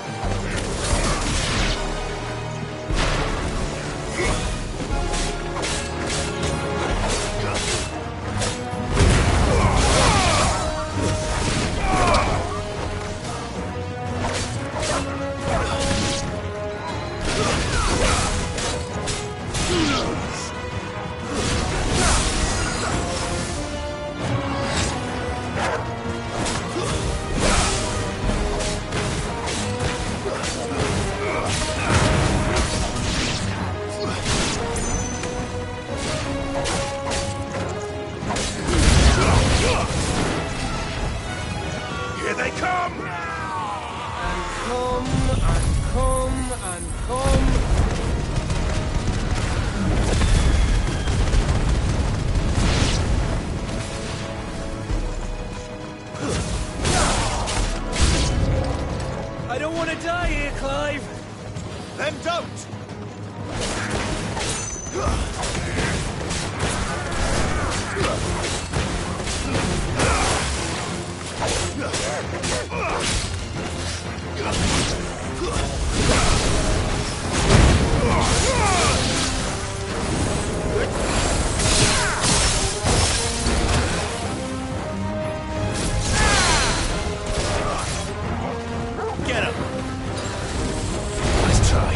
S1: I don't want to die here, Clive.
S11: Then don't.
S1: Get him. Let's try.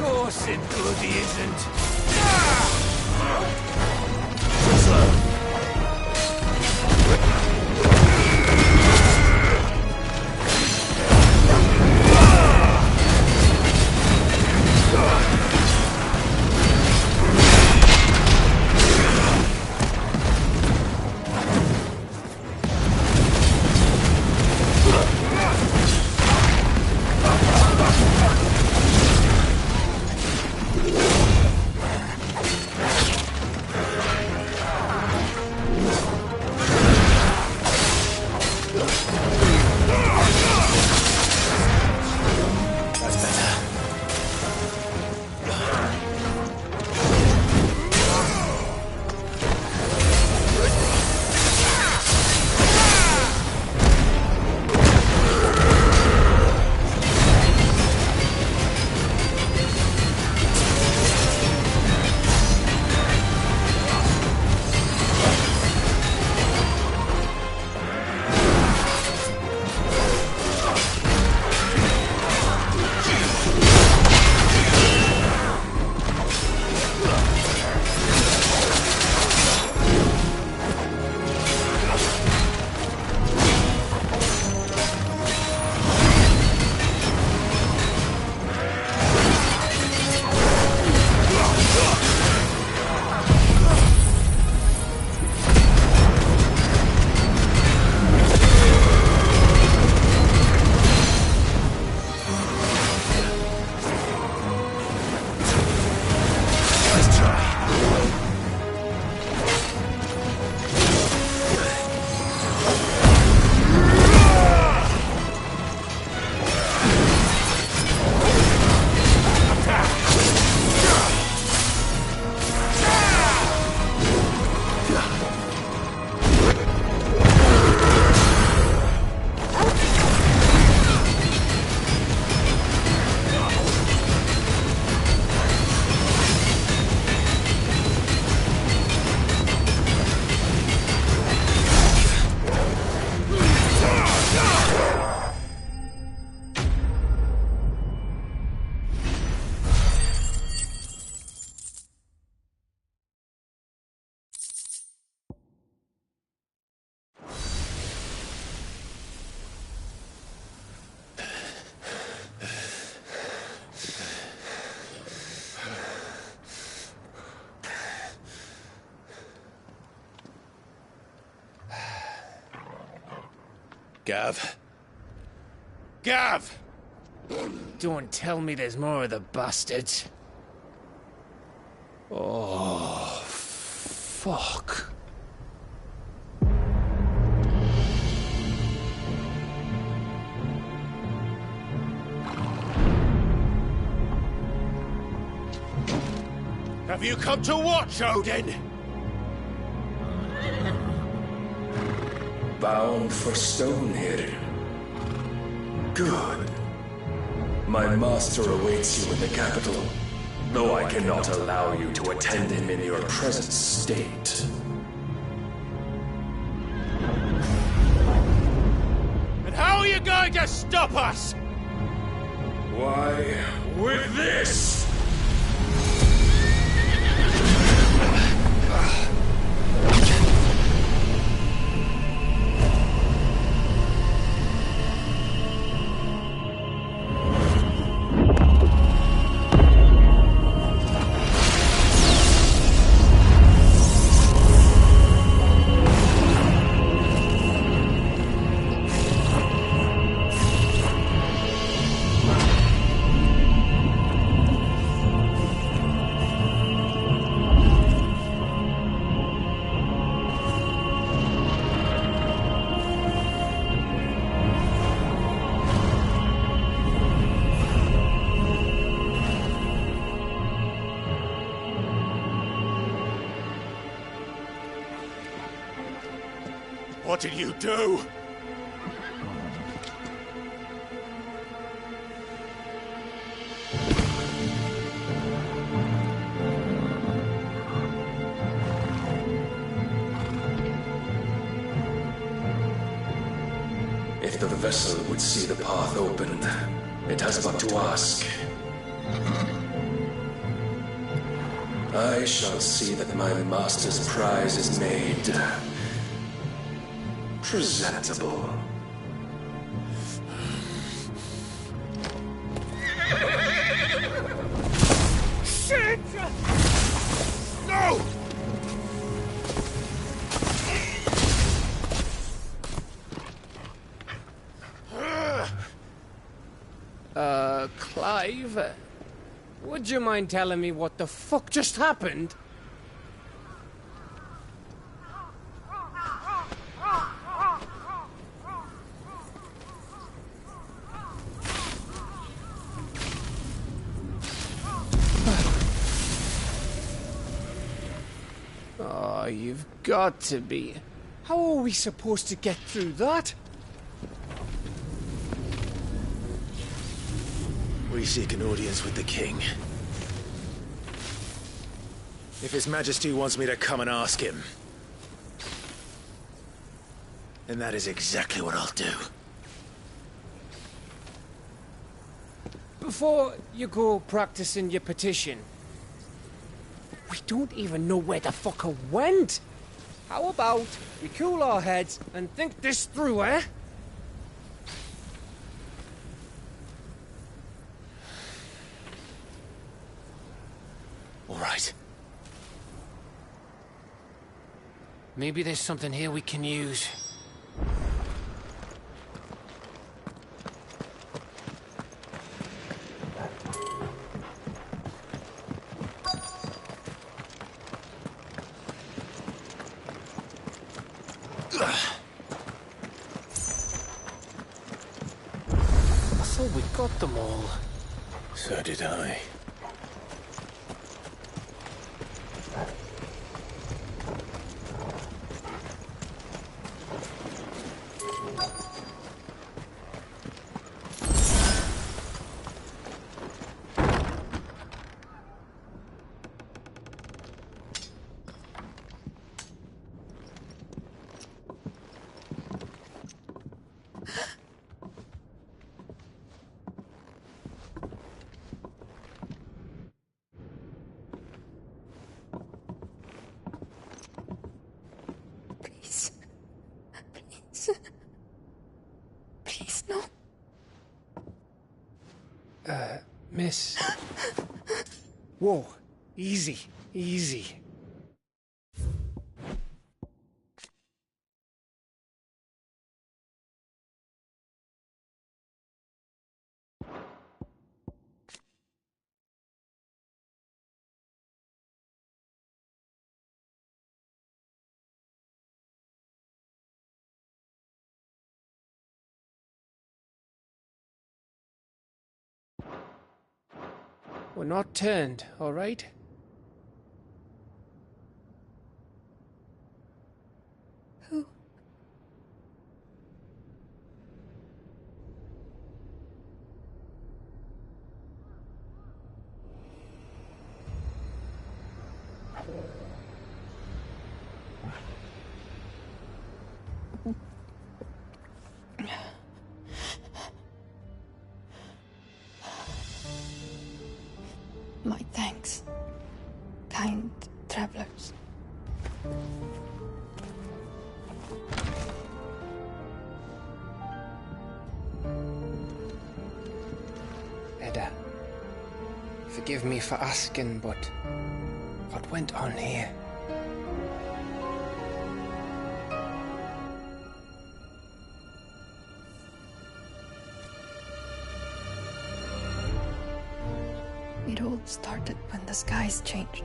S1: course it bloody isn't.
S10: Gav? Gav!
S1: Don't tell me there's more of the bastards. Oh, fuck.
S10: Have you come to watch, Odin?
S12: Bound for Stonehill. Good. My master awaits you in the capital, though I cannot allow you to attend him in your present state.
S10: And how are you going to stop us?
S12: Why, with this!
S10: What did you do?
S12: If the vessel would see the path opened, it has but to ask. I shall see that my master's prize is made presentable.
S10: Shit! No!
S1: Clive? Would you mind telling me what the fuck just happened? Oh, you've got to be. How are we supposed to get through that?
S2: We seek an audience with the king. If His Majesty wants me to come and ask him, then that is exactly what I'll do.
S1: Before you go practicing your petition, we don't even know where the fucker went. How about we cool our heads and think this through, eh?
S2: All right.
S1: Maybe there's something here we can use. I thought we got them all.
S2: So did I.
S21: Please, no.
S1: Miss. Whoa, easy, easy. We're not turned, all right?
S21: Who? My thanks, kind travelers.
S1: Edda, forgive me for asking, but what went on here?
S21: It all started when the skies changed.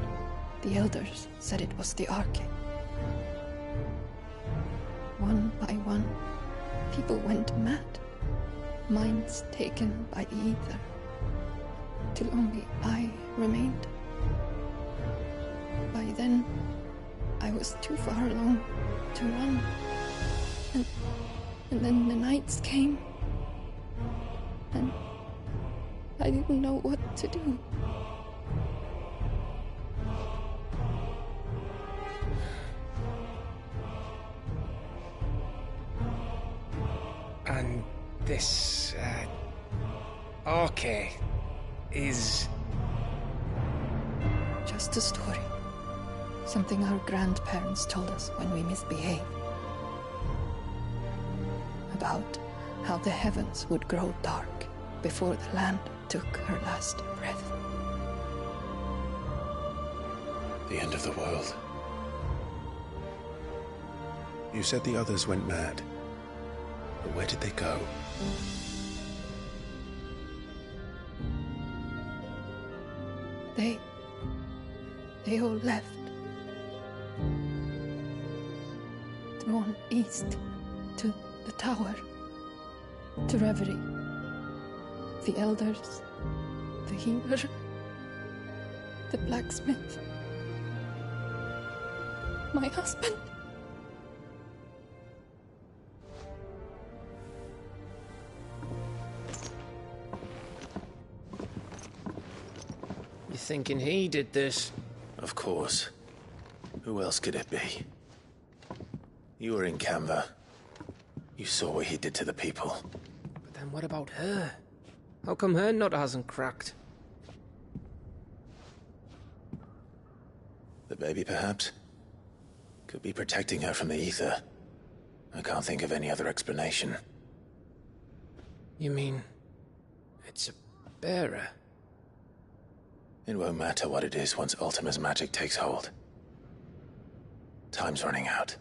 S21: The elders said it was the Arche. One by one, people went mad. Minds taken by the ether. Till only I remained. By then, I was too far along to run. And then the nights came. And I didn't know what to do.
S1: And this, Arche is...
S21: just a story. Something our grandparents told us when we misbehaved. About how the heavens would grow dark before the land took her last breath.
S2: The end of the world. You said the others went mad. But where did they go?
S21: They all left. Drawn east to the tower, to Reverie. The elders, the healer, the blacksmith, my husband.
S1: You thinking he did this?
S2: Of course. Who else could it be? You were in Canva. You saw what he did to the people.
S1: But then what about her? How come her nut hasn't cracked?
S2: The baby, perhaps? Could be protecting her from the ether. I can't think of any other explanation.
S1: You mean... it's a bearer?
S2: It won't matter what it is once Ultima's magic takes hold. Time's running out.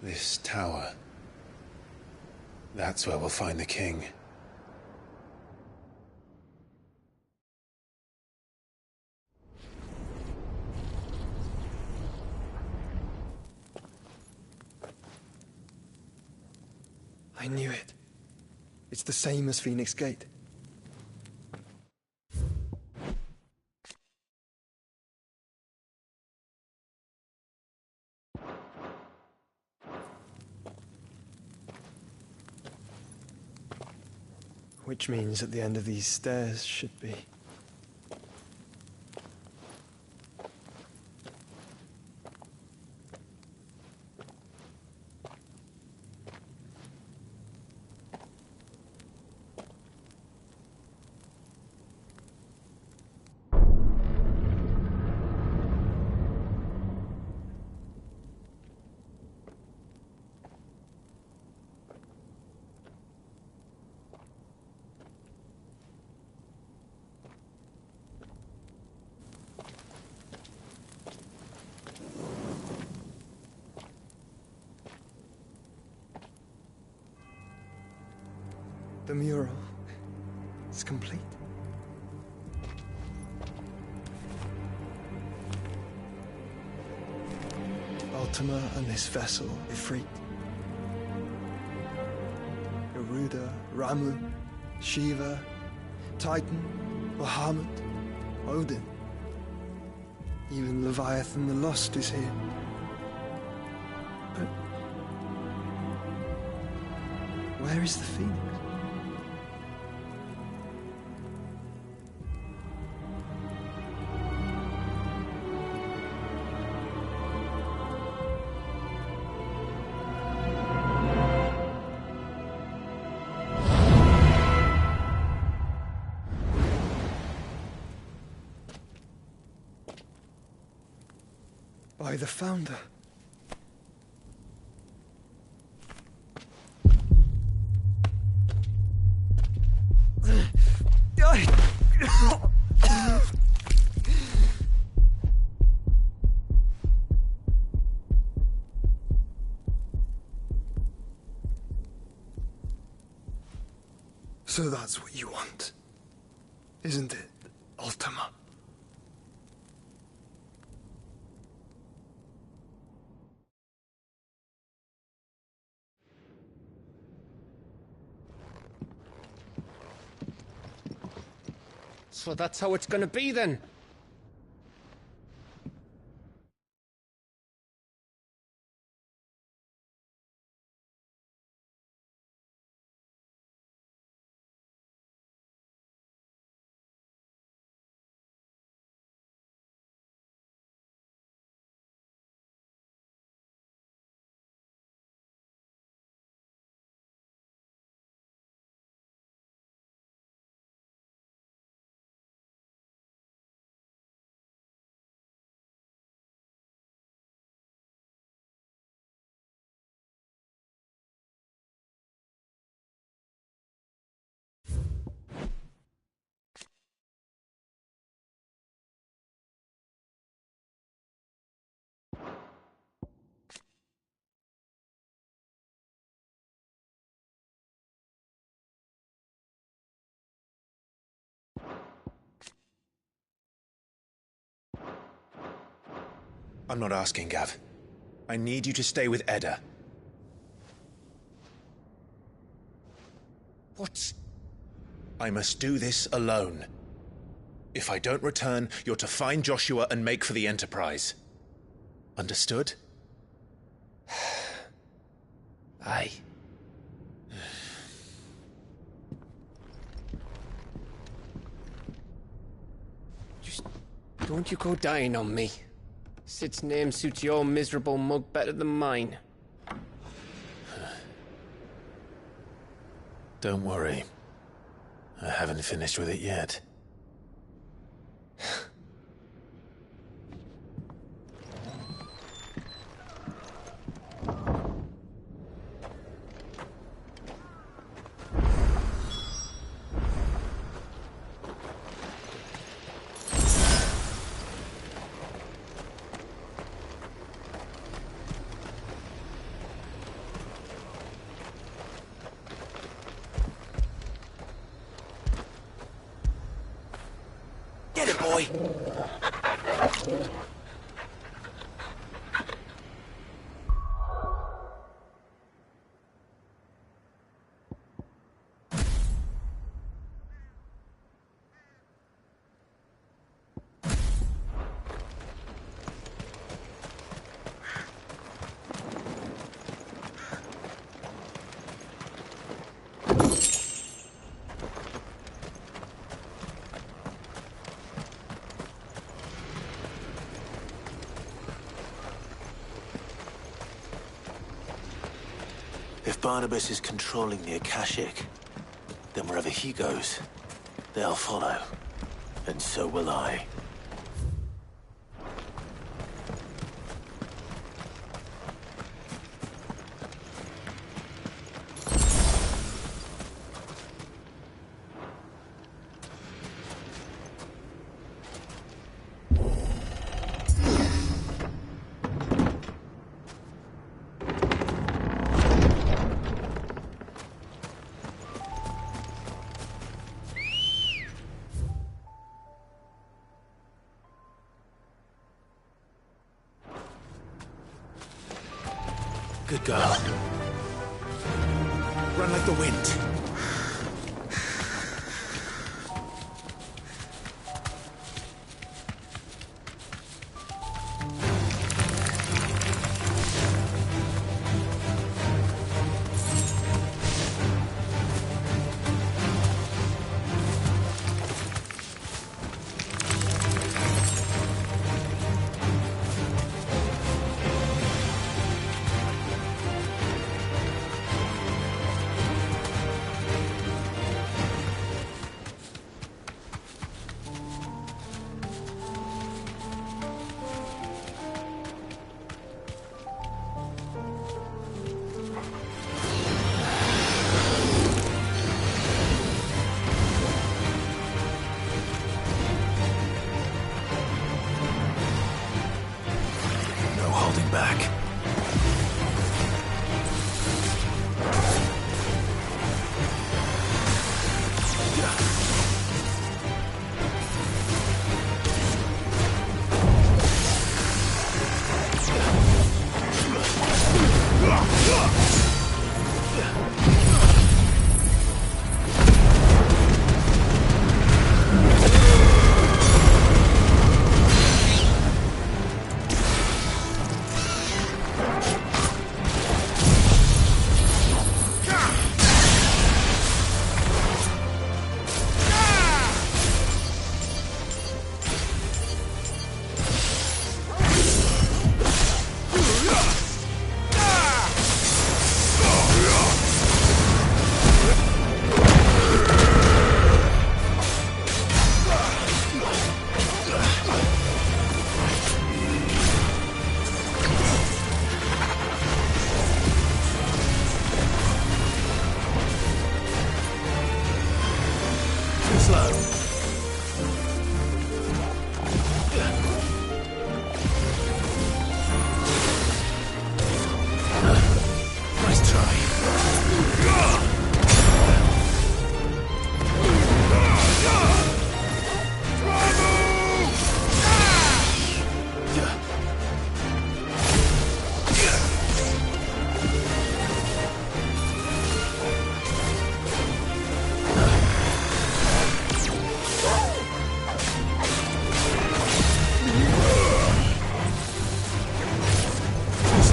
S2: This tower. That's where we'll find the king.
S9: I knew it. It's the same as Phoenix Gate. Which means at the end of these stairs should be... The mural is complete. Ultima and this vessel, Ifrit. Garuda, Ramu, Shiva, Titan, Bahamut, Odin. Even Leviathan the Lost is here. But where is the Phoenix? By the Founder. So that's what you want, isn't it, Ultima?
S1: So that's how it's gonna be then.
S2: I'm not asking, Gav. I need you to stay with Edda.
S1: What?
S2: I must do this alone. If I don't return, you're to find Joshua and make for the Enterprise. Understood?
S1: Aye. Just don't you go dying on me. Sid's name suits your miserable mug better than mine.
S2: Don't worry. I haven't finished with it yet.
S1: Get it, boy!
S2: If Barnabas is controlling the Akashic, then wherever he goes, they'll follow. And so will I. Good girl. Run like the wind. Back.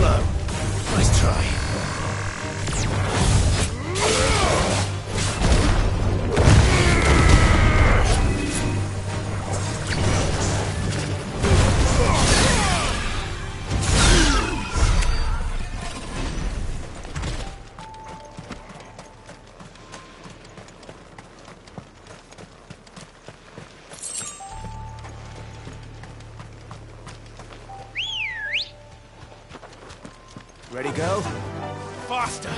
S10: blow. Nice try.
S1: Ready, go?
S10: Faster!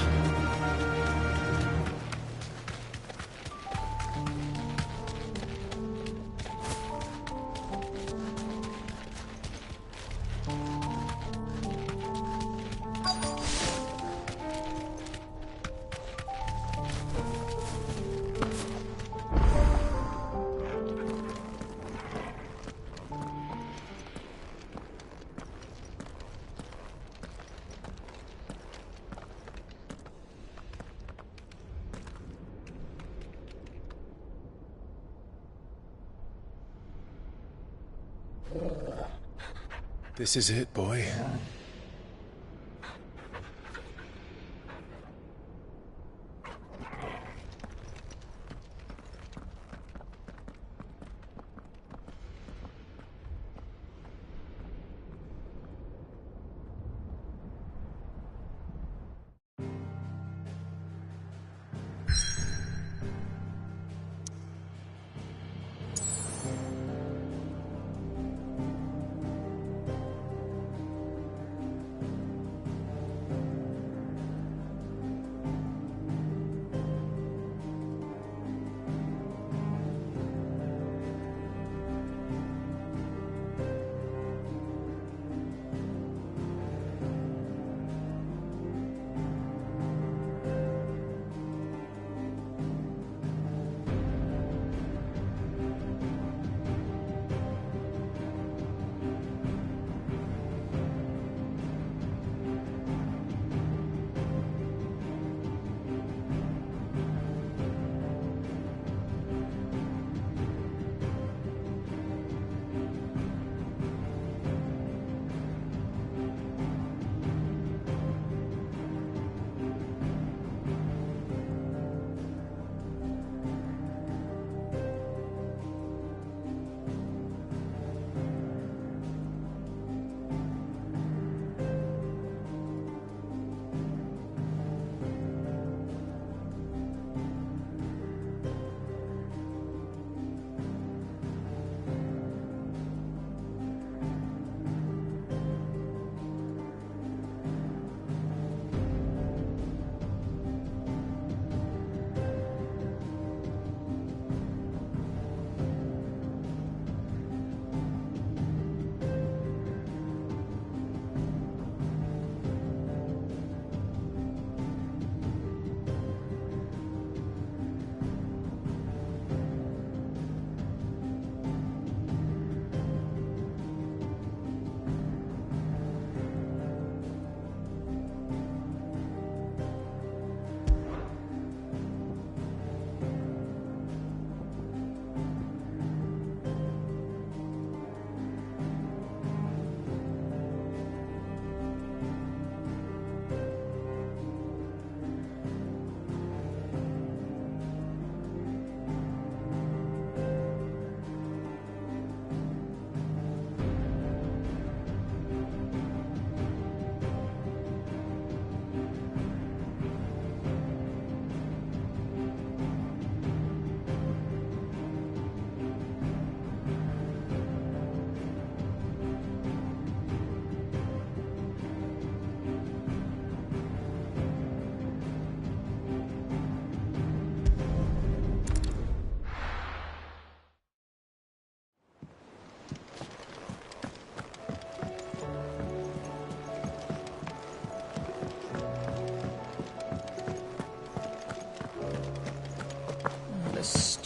S22: This is it, boy.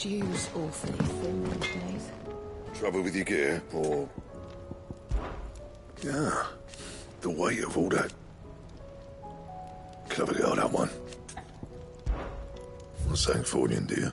S14: Stew's awfully thin these days.
S22: Trouble with your gear, or... Yeah, the weight of all that. Clever girl, that one. Not saying Fordian, do you?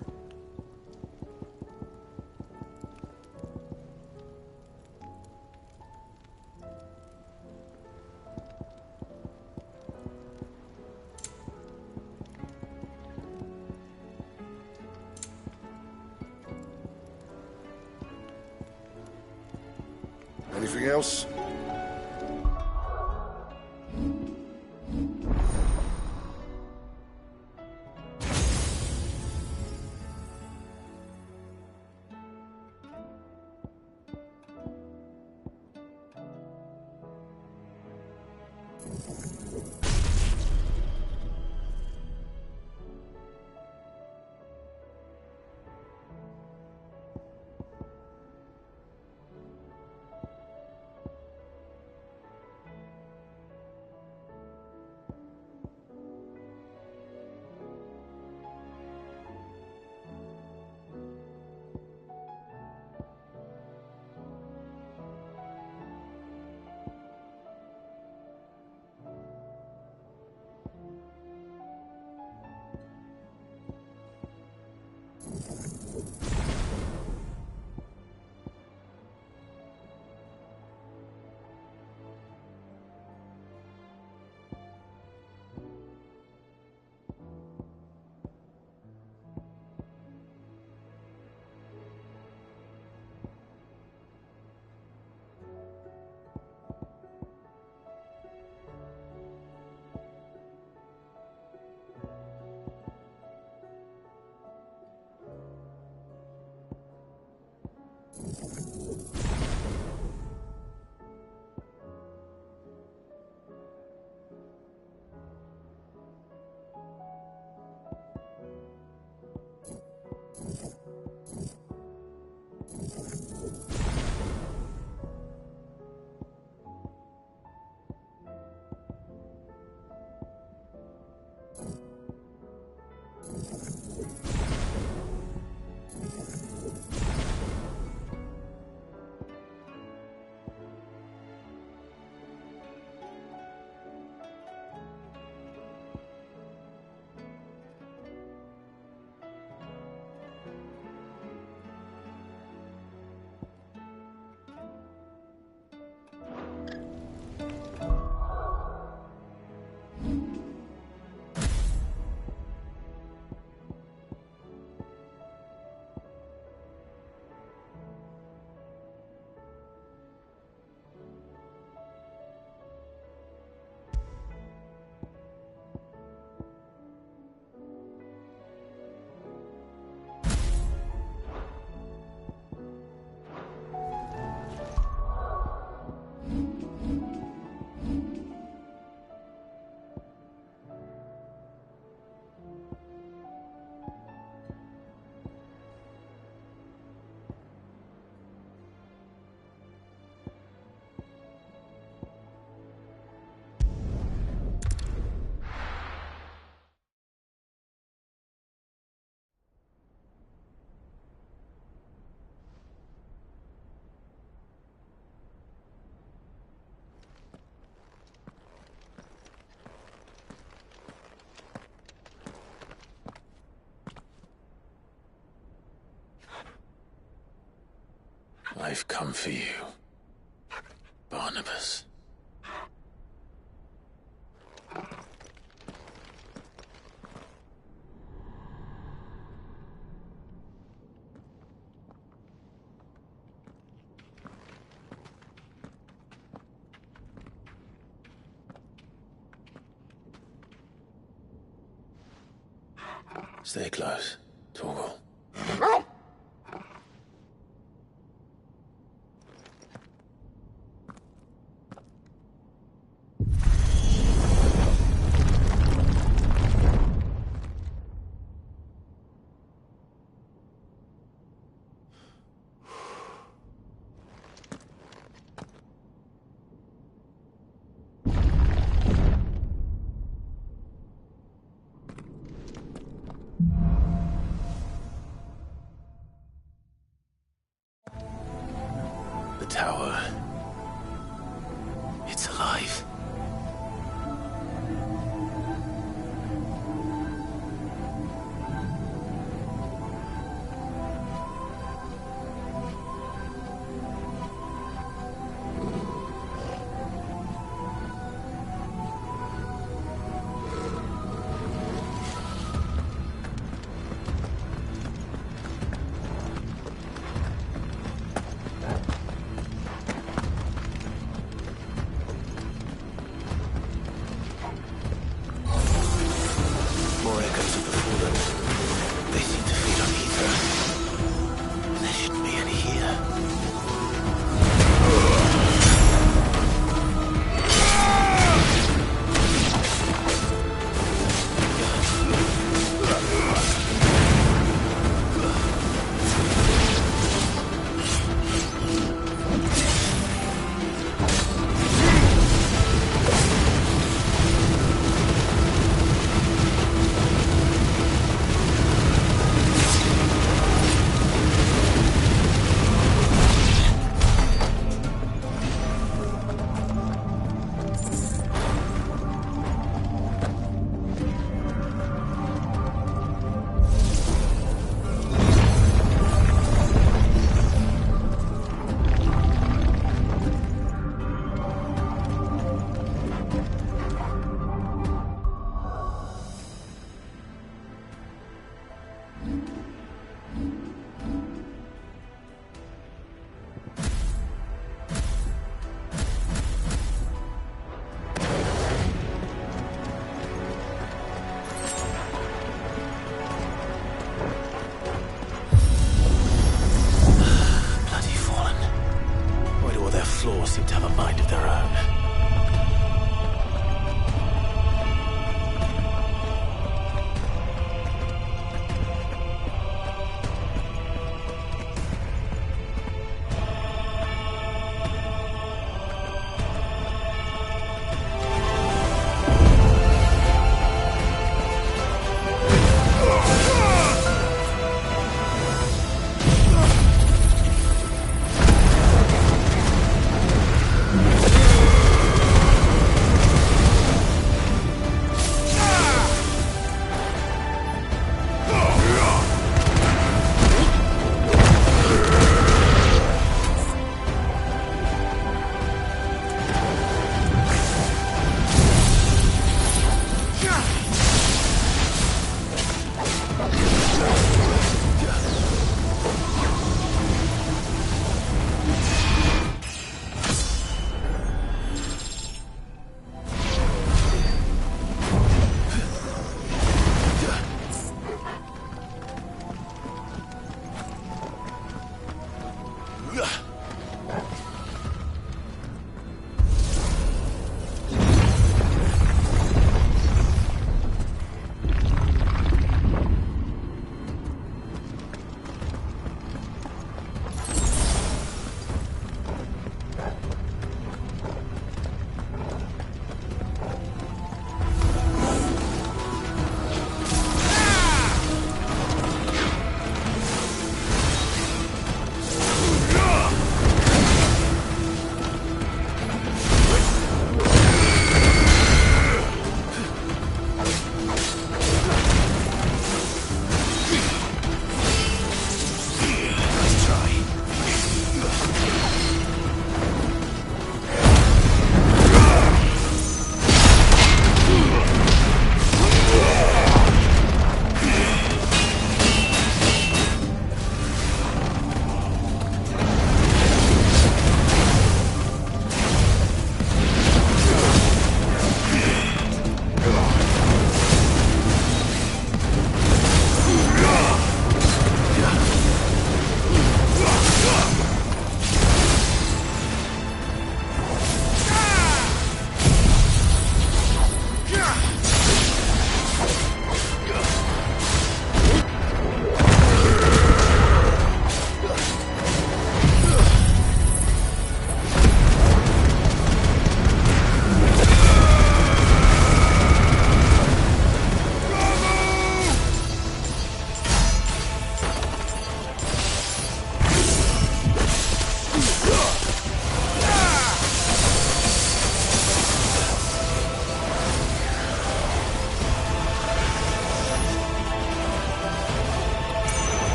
S24: else?
S2: I've come for you, Barnabas. Stay close, Torgal.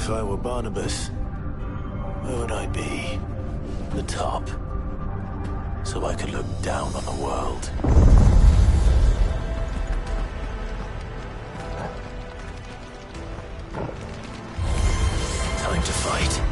S2: If I were Barnabas, where would I be? The top. So I could look down on the world. Time to fight.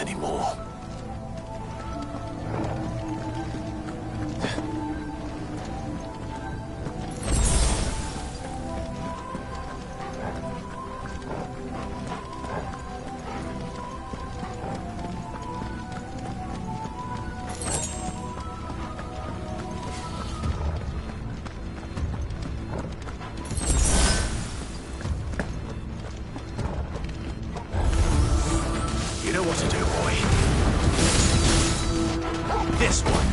S2: anymore.
S10: You know what to do, boy. This one.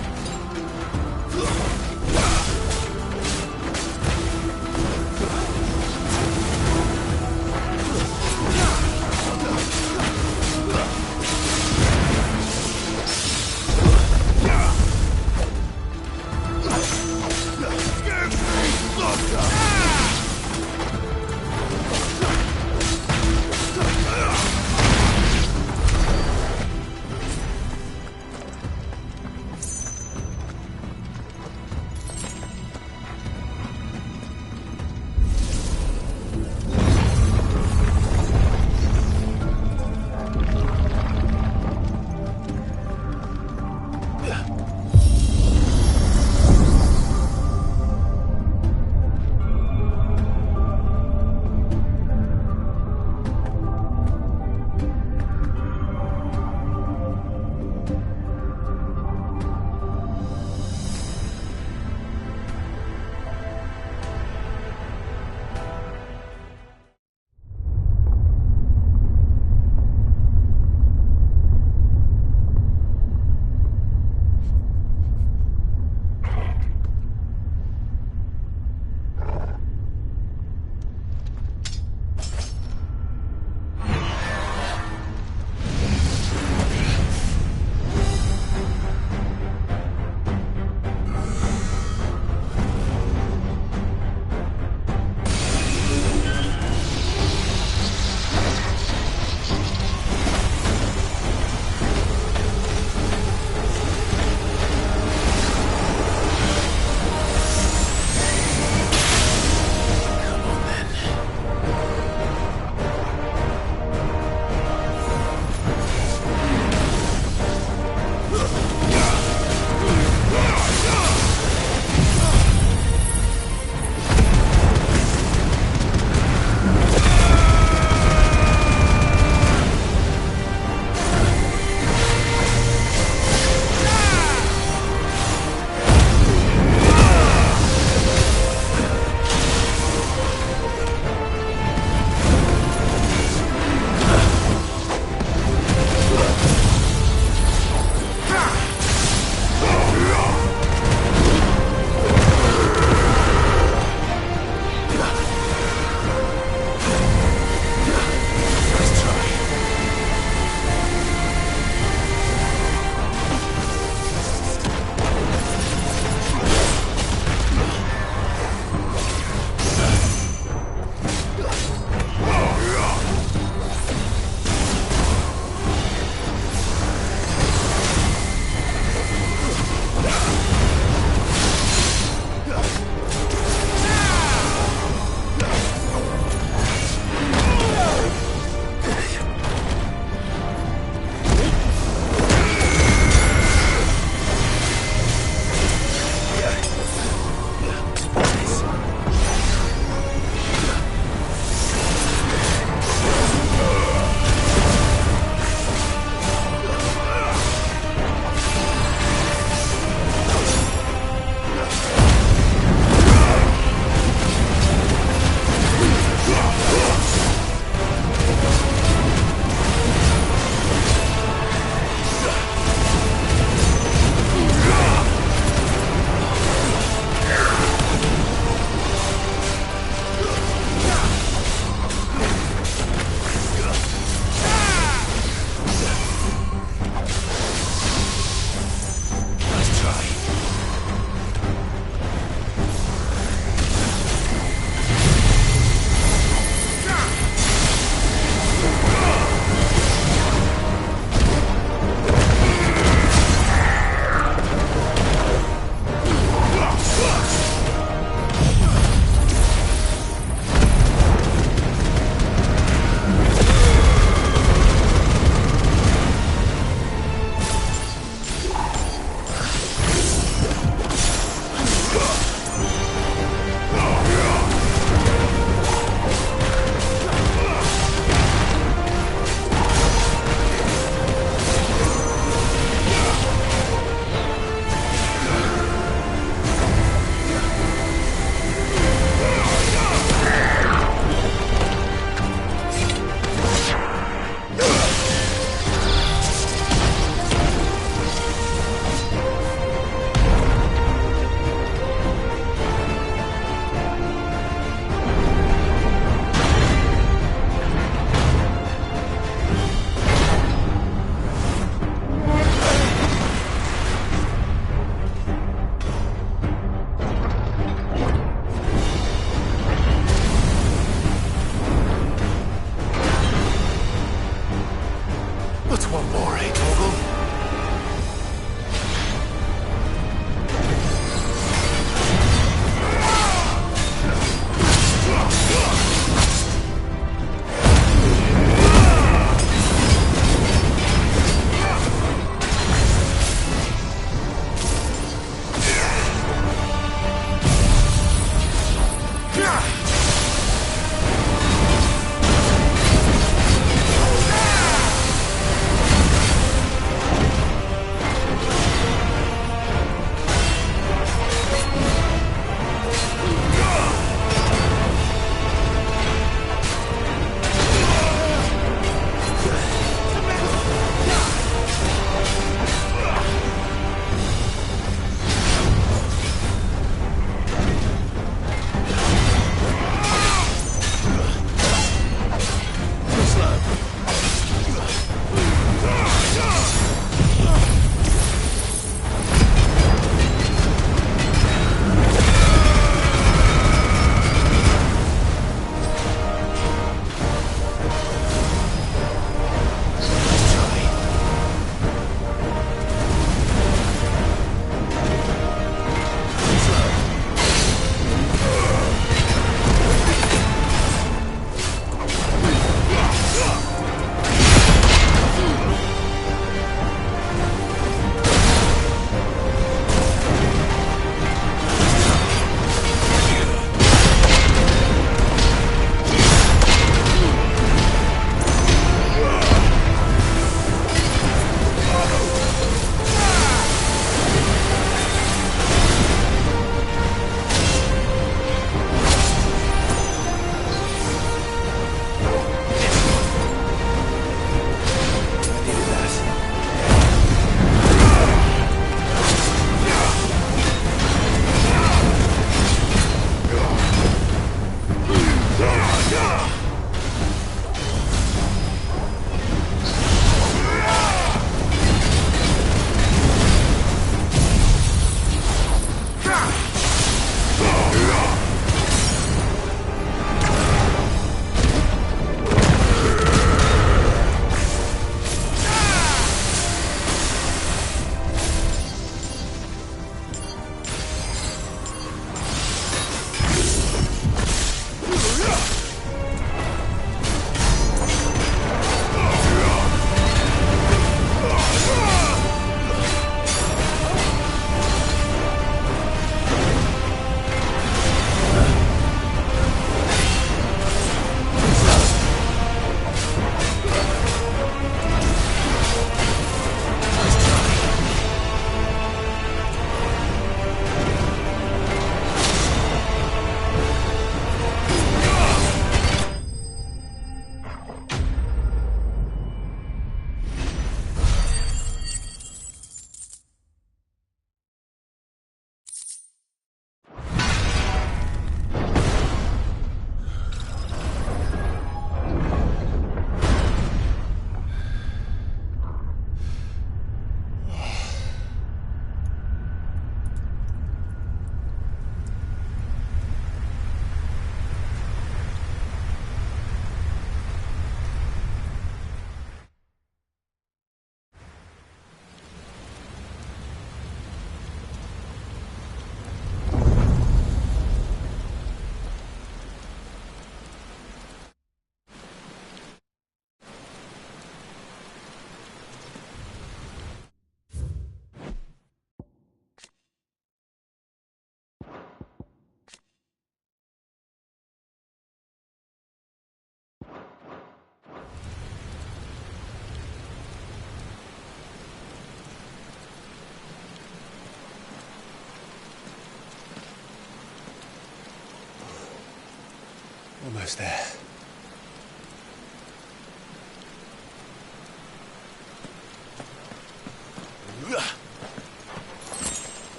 S9: Almost there.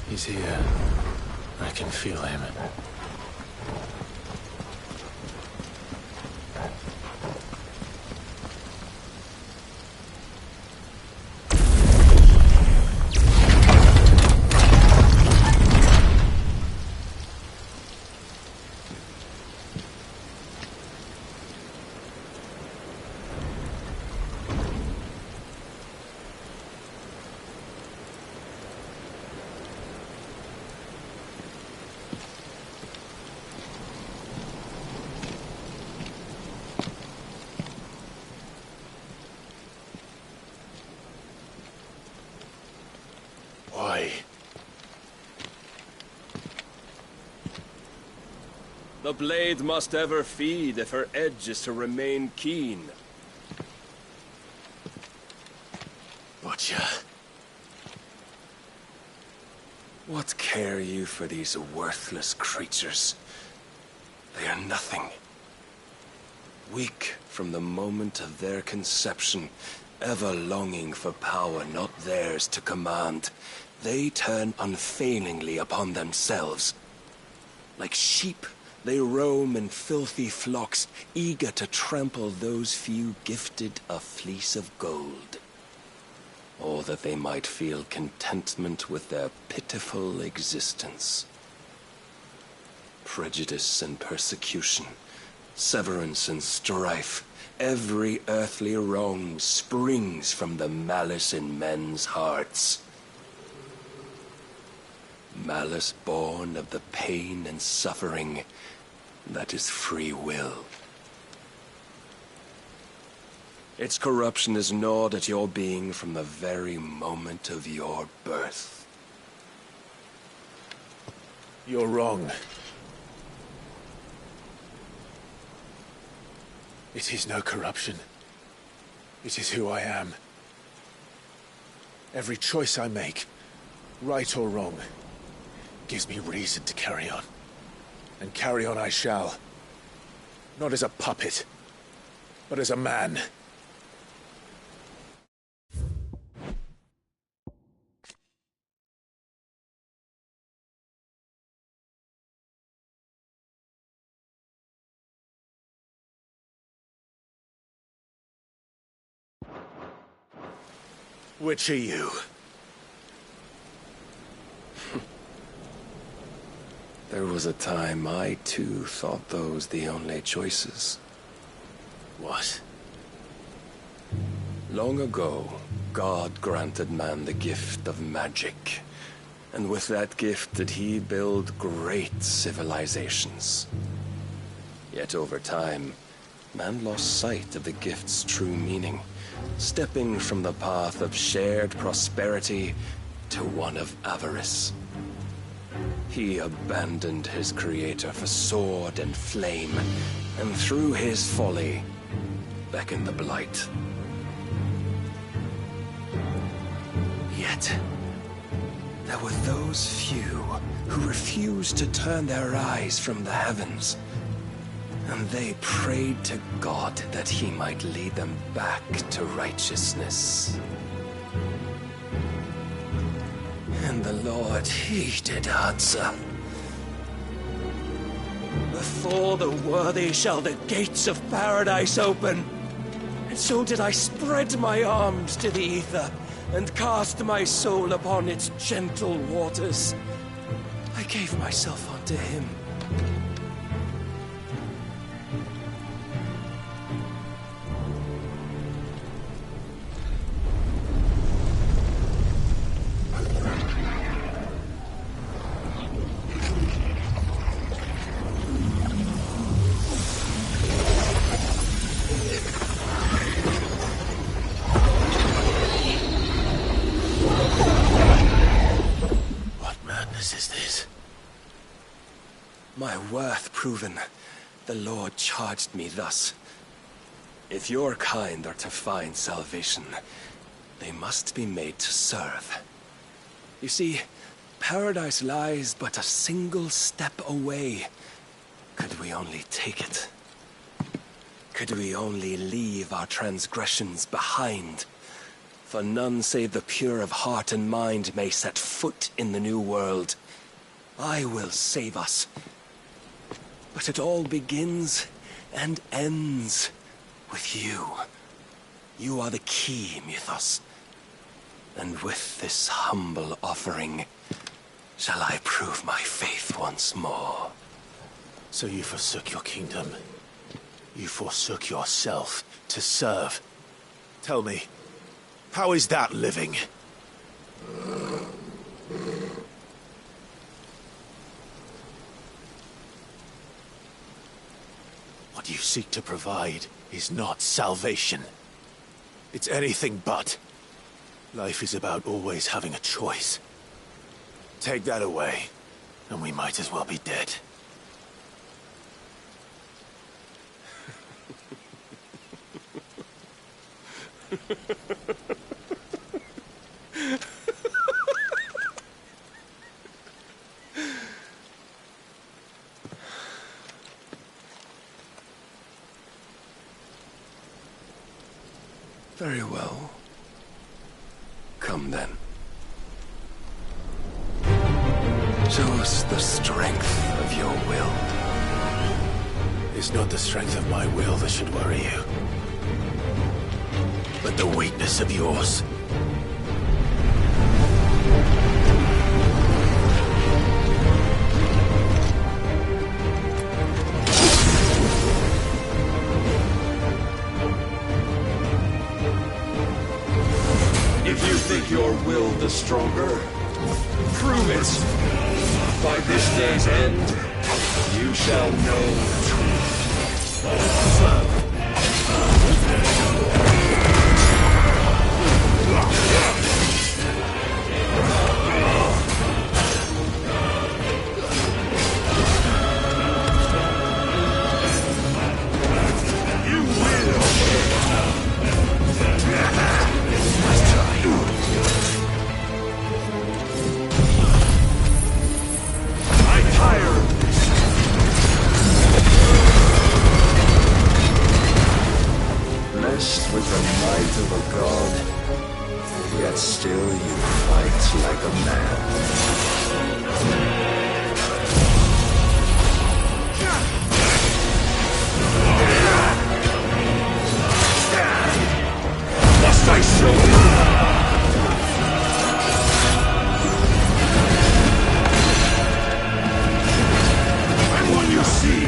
S2: He's here. I can feel him.
S12: The blade must ever feed if her edge is to remain keen.
S2: Butcher.
S12: What care you for these worthless creatures? They are nothing. Weak from the moment of their conception, ever longing for power not theirs to command, they turn unfailingly upon themselves. Like sheep, they roam in filthy flocks, eager to trample those few gifted a fleece of gold. Or that they might feel contentment with their pitiful existence. Prejudice and persecution, severance and strife, every earthly wrong springs from the malice in men's hearts. Malice born of the pain and suffering that is free will. Its corruption is gnawed at your being from the very moment of your birth.
S2: You're wrong. It is no corruption. It is who I am. Every choice I make, right or wrong, gives me reason to carry on. And carry on I shall. Not as a puppet, but as a man. Which are you?
S12: There was a time I, too, thought those the only choices.
S2: What?
S12: Long ago, God granted man the gift of magic. And with that gift did he build great civilizations. Yet over time, man lost sight of the gift's true meaning, stepping from the path of shared prosperity to one of avarice. He abandoned his creator for sword and flame, and through his folly, beckoned the blight. Yet, there were those few who refused to turn their eyes from the heavens, and they prayed to God that he might lead them back to righteousness. And the Lord, he did answer. Before the worthy shall the gates of paradise open. And so did I spread my arms to the ether, and cast my soul upon its gentle waters. I gave myself unto him. my worth proven, the Lord charged me thus. If your kind are to find salvation, they must be made to serve. You see, paradise lies but a single step away. Could we only take it? Could we only leave our transgressions behind? For none save the pure of heart and mind may set foot in the new world. I will save us. But it all begins and ends with you. You are the key, Mythos. And with this humble offering, shall I prove my faith once more.
S2: So you forsook your kingdom. You forsook yourself to serve. Tell me, how is that living? What you seek to provide is not salvation. It's anything but. Life is about always having a choice. Take that away, and we might as well be dead.
S12: Very well. Come then. Show us the strength of your will.
S2: It's not the strength of my will that should worry you, but the weakness of yours.
S12: If you think your will the stronger, prove it. By this day's end, you shall know the truth. Blessed with the might of a god, yet still you fight like a man. Must I show you? And when you see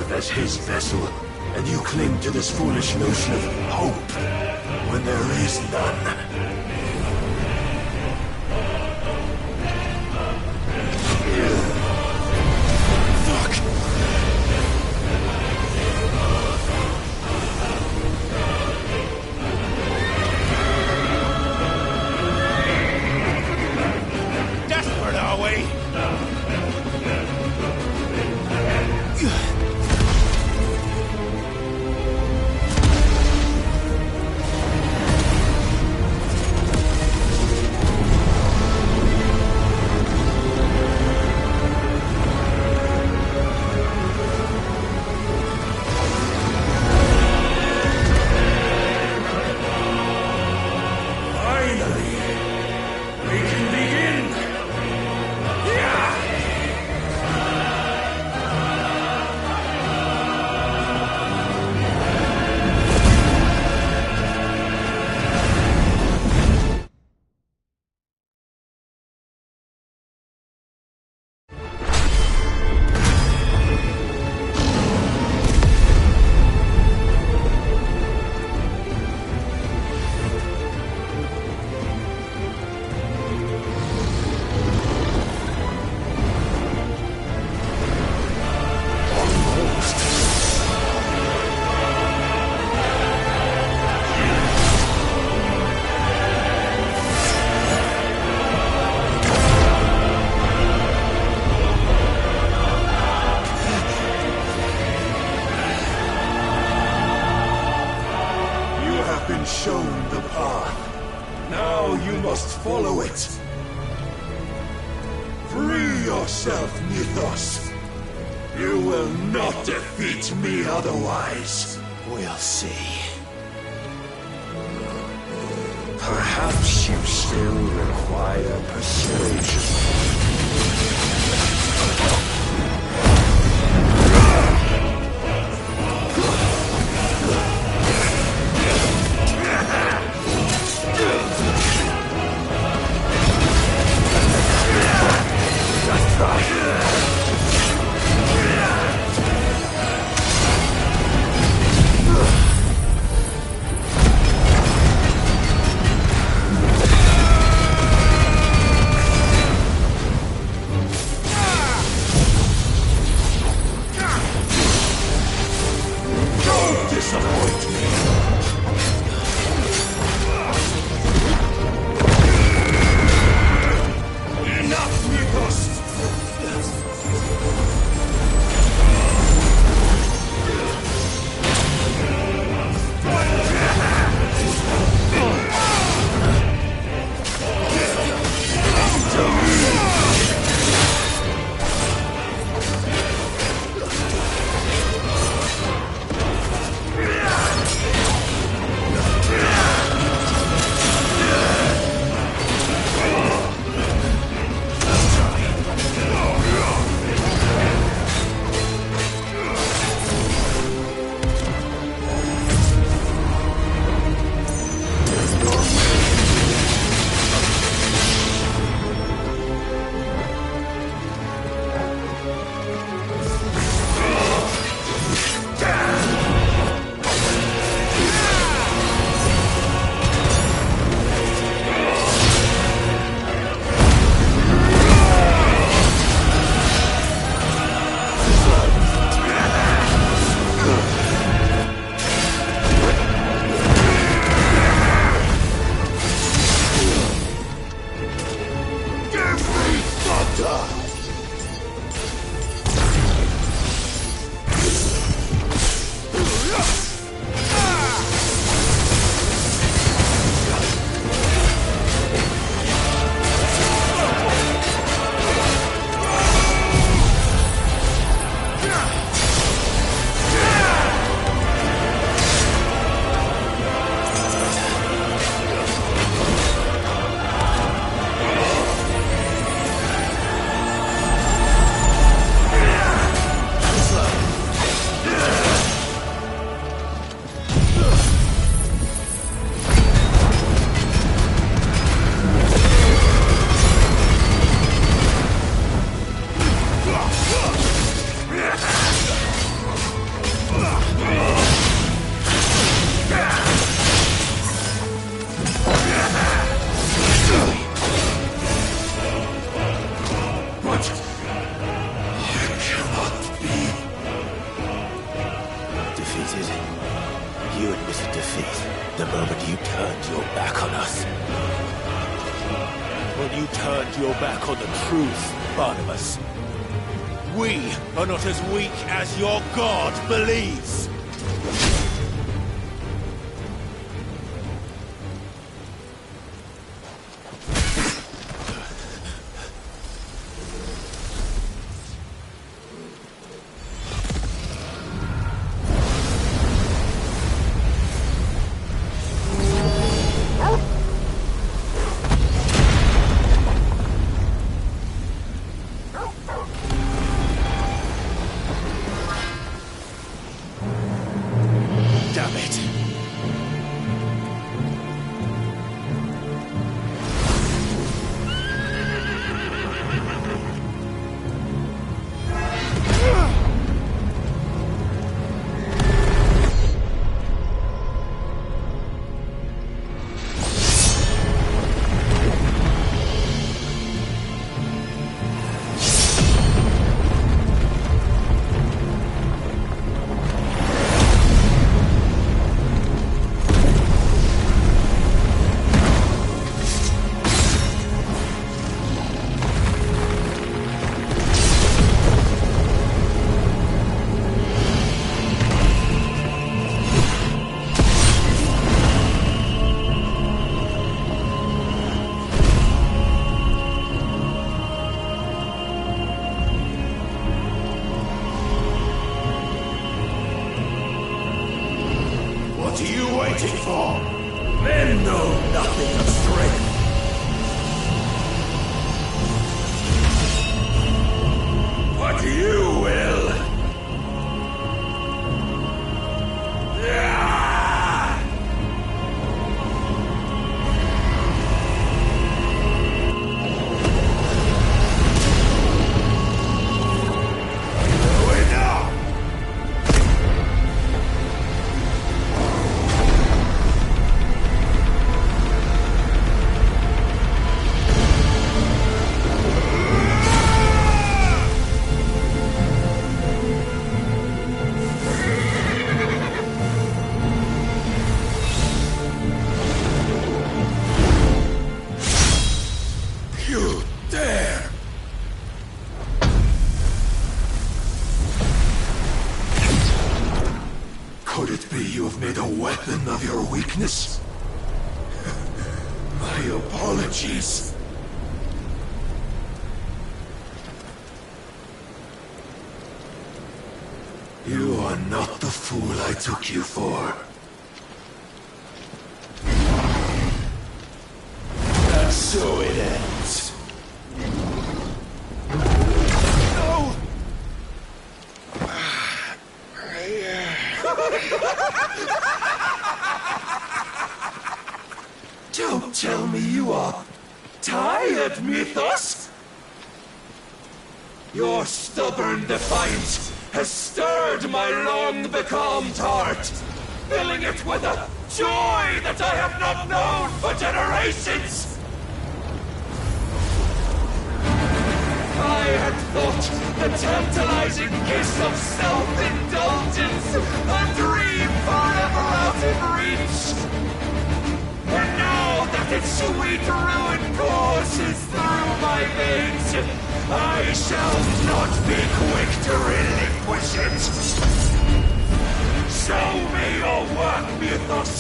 S10: earth as his vessel, and you cling to this foolish notion of hope when there is none.
S11: Desperate, are we?
S10: Shown the path. Now you must follow it. Free yourself, Mythos. You will not defeat me otherwise.
S6: We'll see.
S10: Perhaps you still require persuasion.
S2: defeated. You admitted defeat the moment you turned your back on us. When you turned your back on the truth, Barnabas. We are not as weak as your god believes.
S10: Men know nothing of strength. But you will. Could it be you have made a weapon of your weakness? My apologies. You are not the fool I took you for. And so it ends. No! Don't tell me you are tired, Mythos! Your stubborn defiance has stirred my long-becalmed heart, filling it with a joy that I have not known for generations! I had thought the tantalizing kiss of self-indulgence a dream forever out of reach. And now that its sweet ruin courses through my veins, I shall not be quick to relinquish it. Show me your work, Mythos,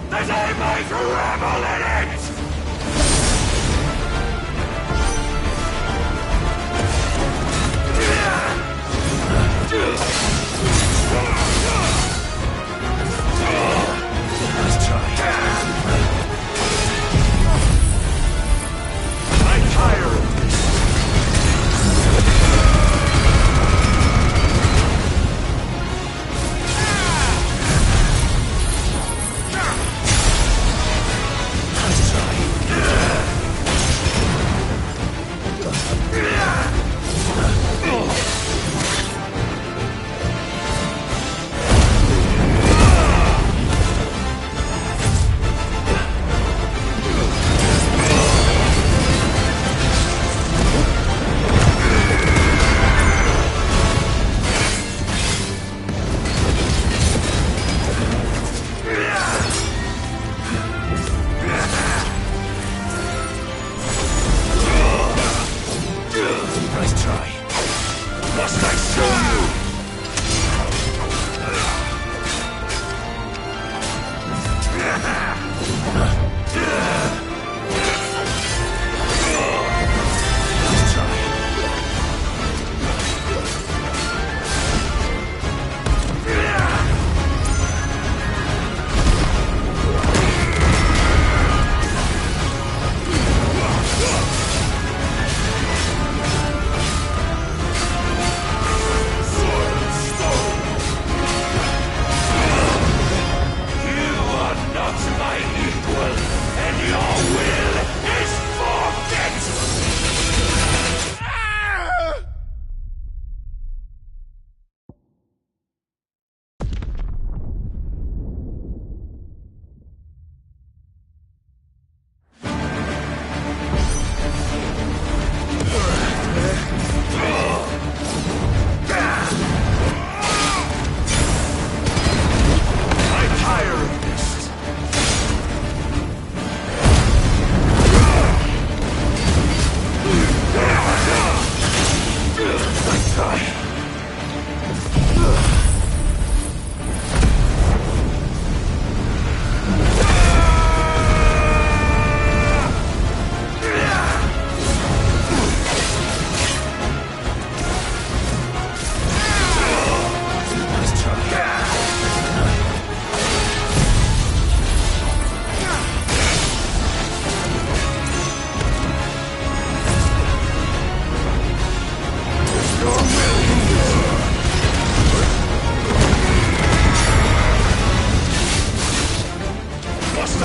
S10: that I might revel in it! Let's try. I'm tired of this. Let's try.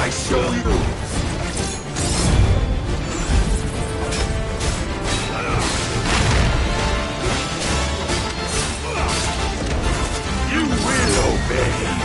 S10: I show you? You will obey.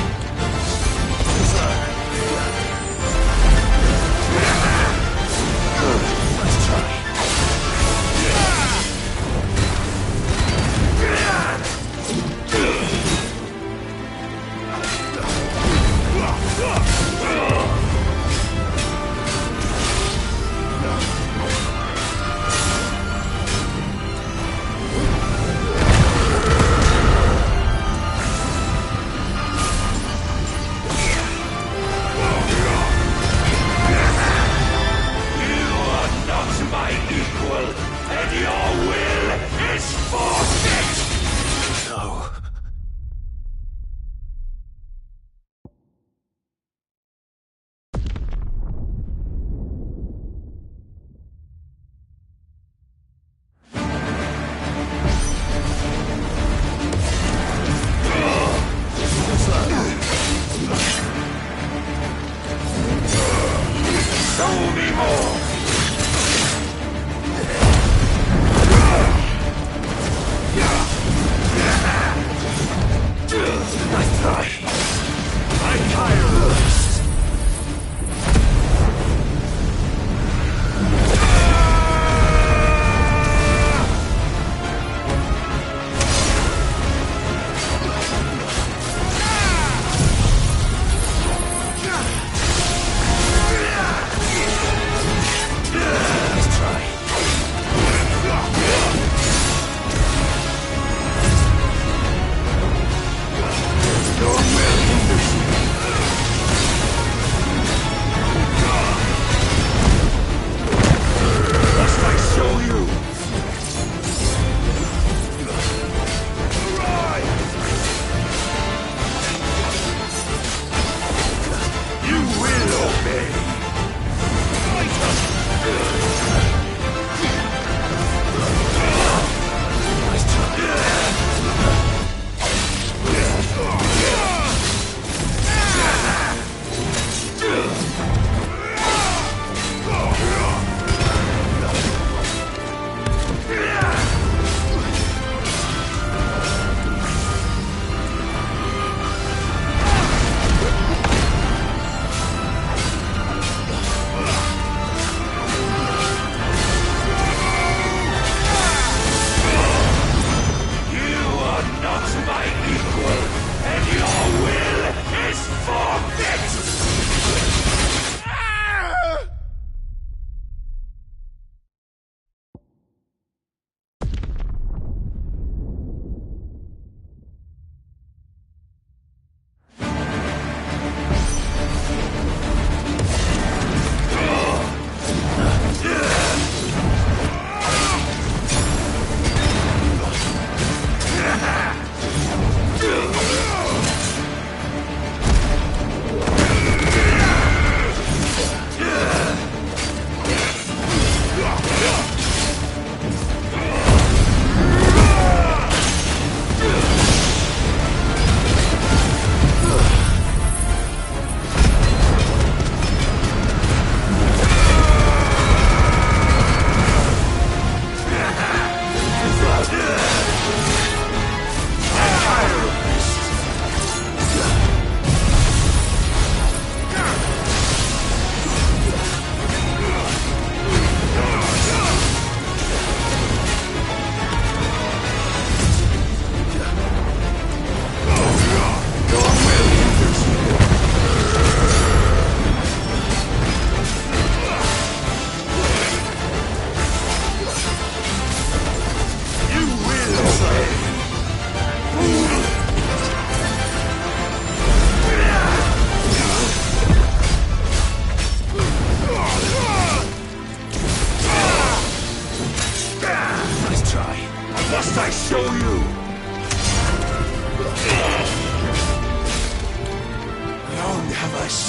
S10: Let's try.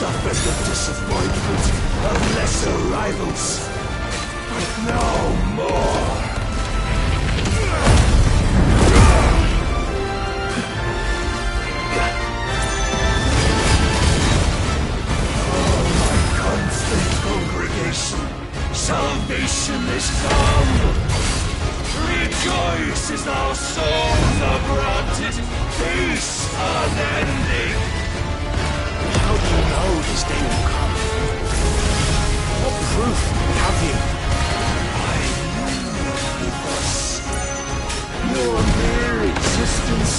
S10: suffered the disappointment of lesser rivals, but no more. Oh my salvation is come. Rejoice as our souls are granted peace unending.
S16: How do you know this day will come? What proof have you?
S10: I knew us. Your mere existence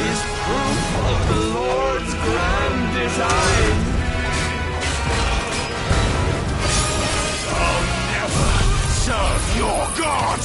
S10: is proof of the Lord's grand design.
S11: I'll never serve your god!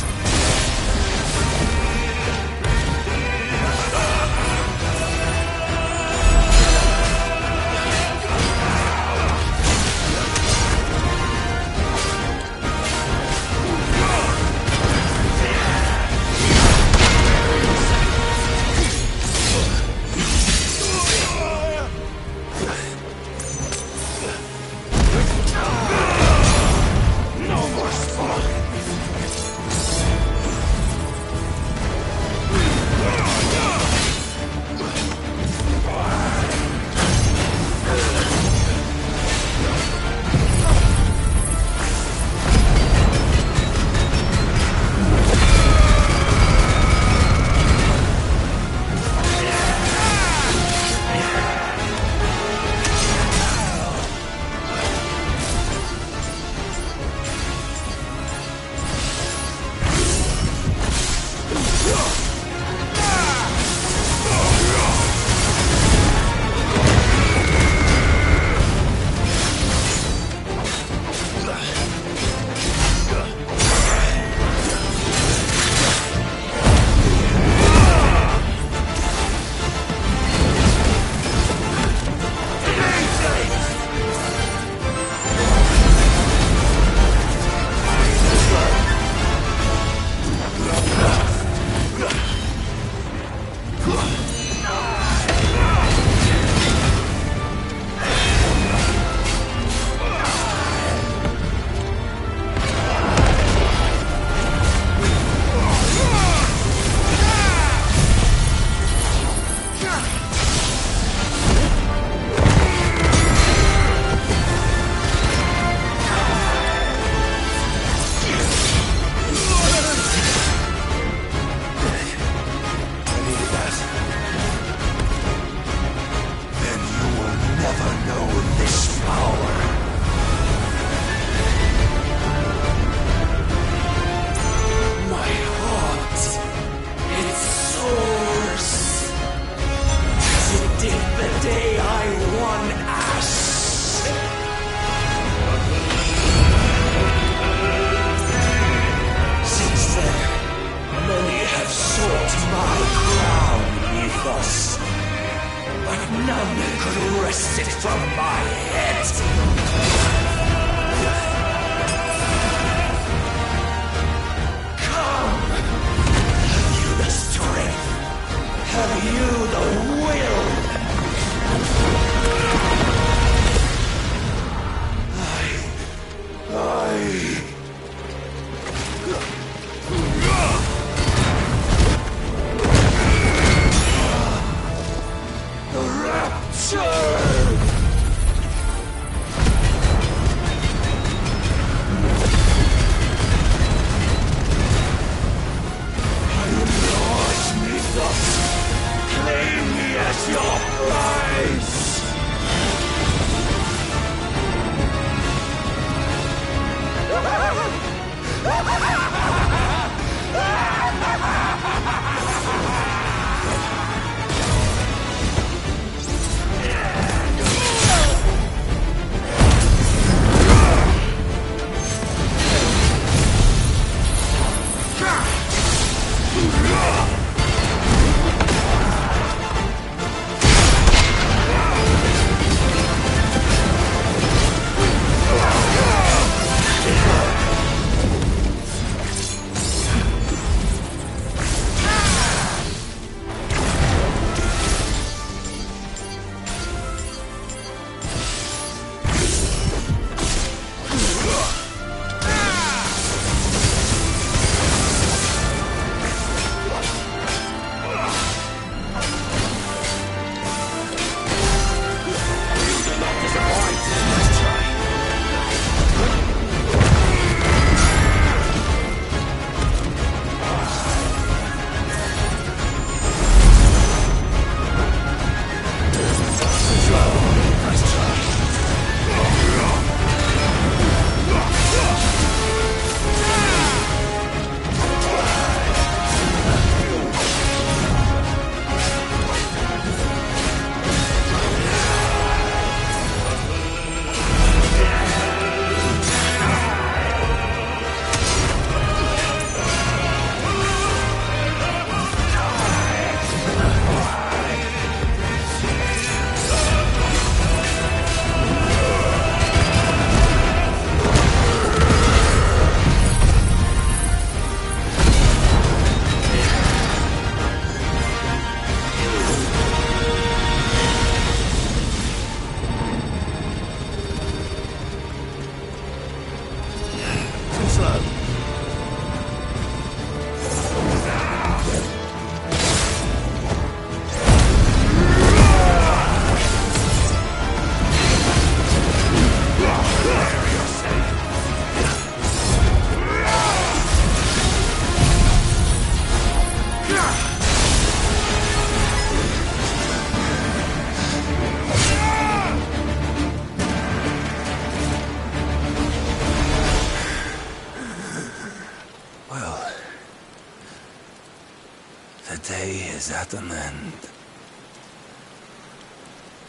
S12: at an end.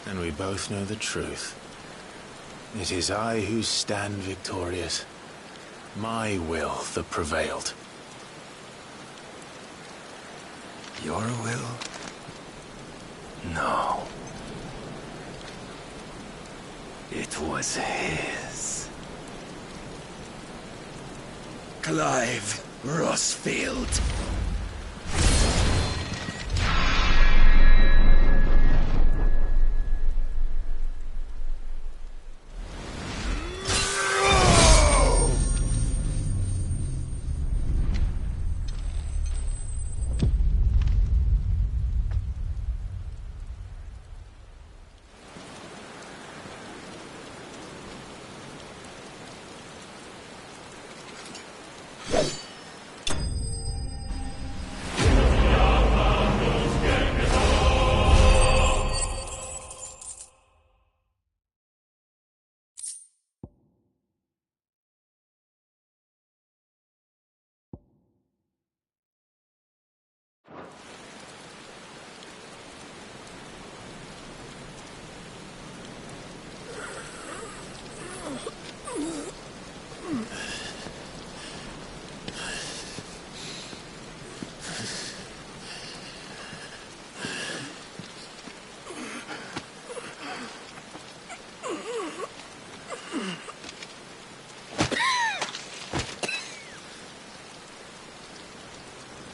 S2: And we both know the truth. It is I who stand victorious. My will that prevailed.
S12: Your will? No. It was his. Clive Rossfield.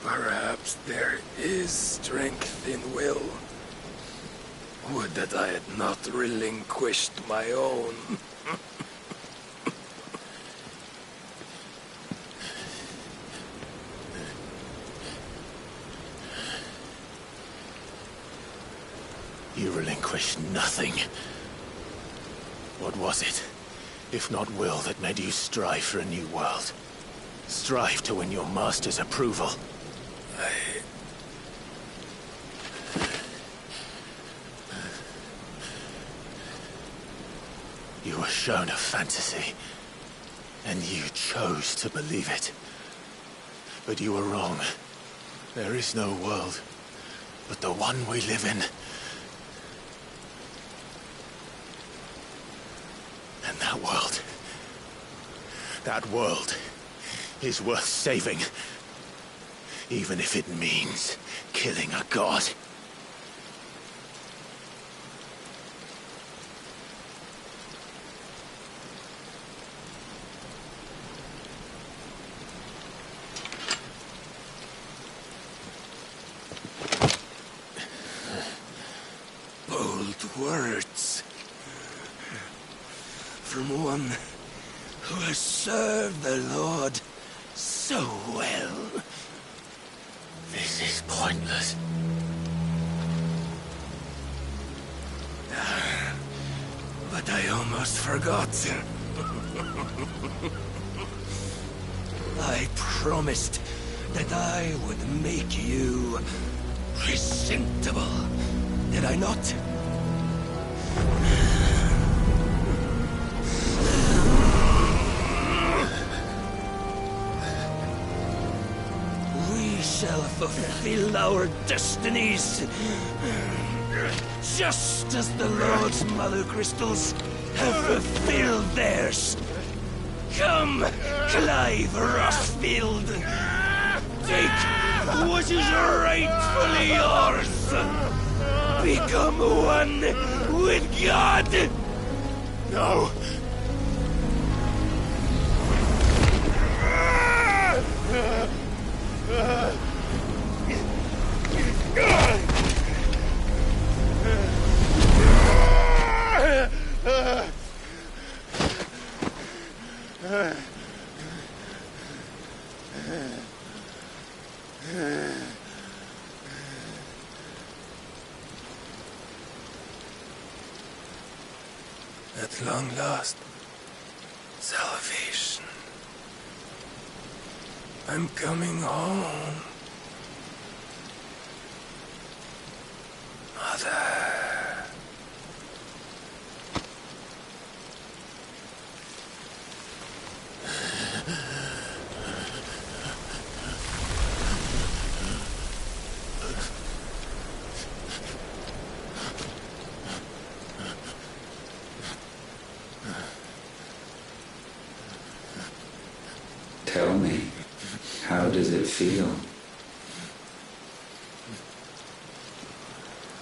S12: Perhaps there is strength in will. Would that I had not relinquished my own.
S2: You relinquished nothing. What was it, if not will, that made you strive for a new world? Strive to win your master's approval? You were shown a fantasy, and you chose to believe it. But you were wrong. There is no world but the one we live in. And that world is worth saving. Even if it means killing a god.
S12: Bold words. From one who has served the Lord so well.
S2: This is pointless.
S12: But I almost forgot. I promised that I would make you presentable. Did I not? We shall fulfill our destinies, just as the Lord's Mother Crystals have fulfilled theirs. Come, Clive Rossfield. Take what is rightfully yours. Become one with God.
S2: No.
S12: At long last, salvation. I'm coming home. Mother.
S3: does it feel?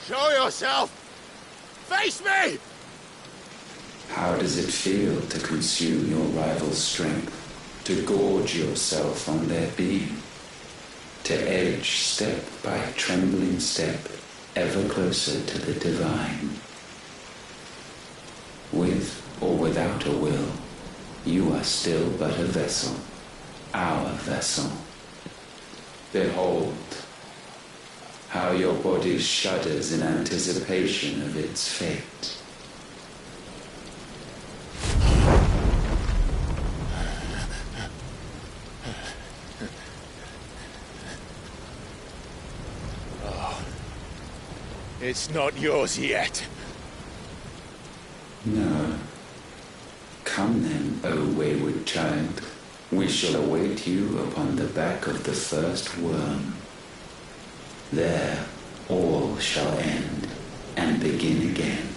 S11: Show yourself! Face me!
S3: How does it feel to consume your rival's strength? To gorge yourself on their beam? To edge step by trembling step ever closer to the divine? With or without a will, you are still but a vessel, our vessel. Behold, how your body shudders in anticipation of its fate.
S11: Oh, it's not yours yet.
S3: No. Come then, O wayward child. We shall await you upon the back of the first worm. There all shall end and begin again.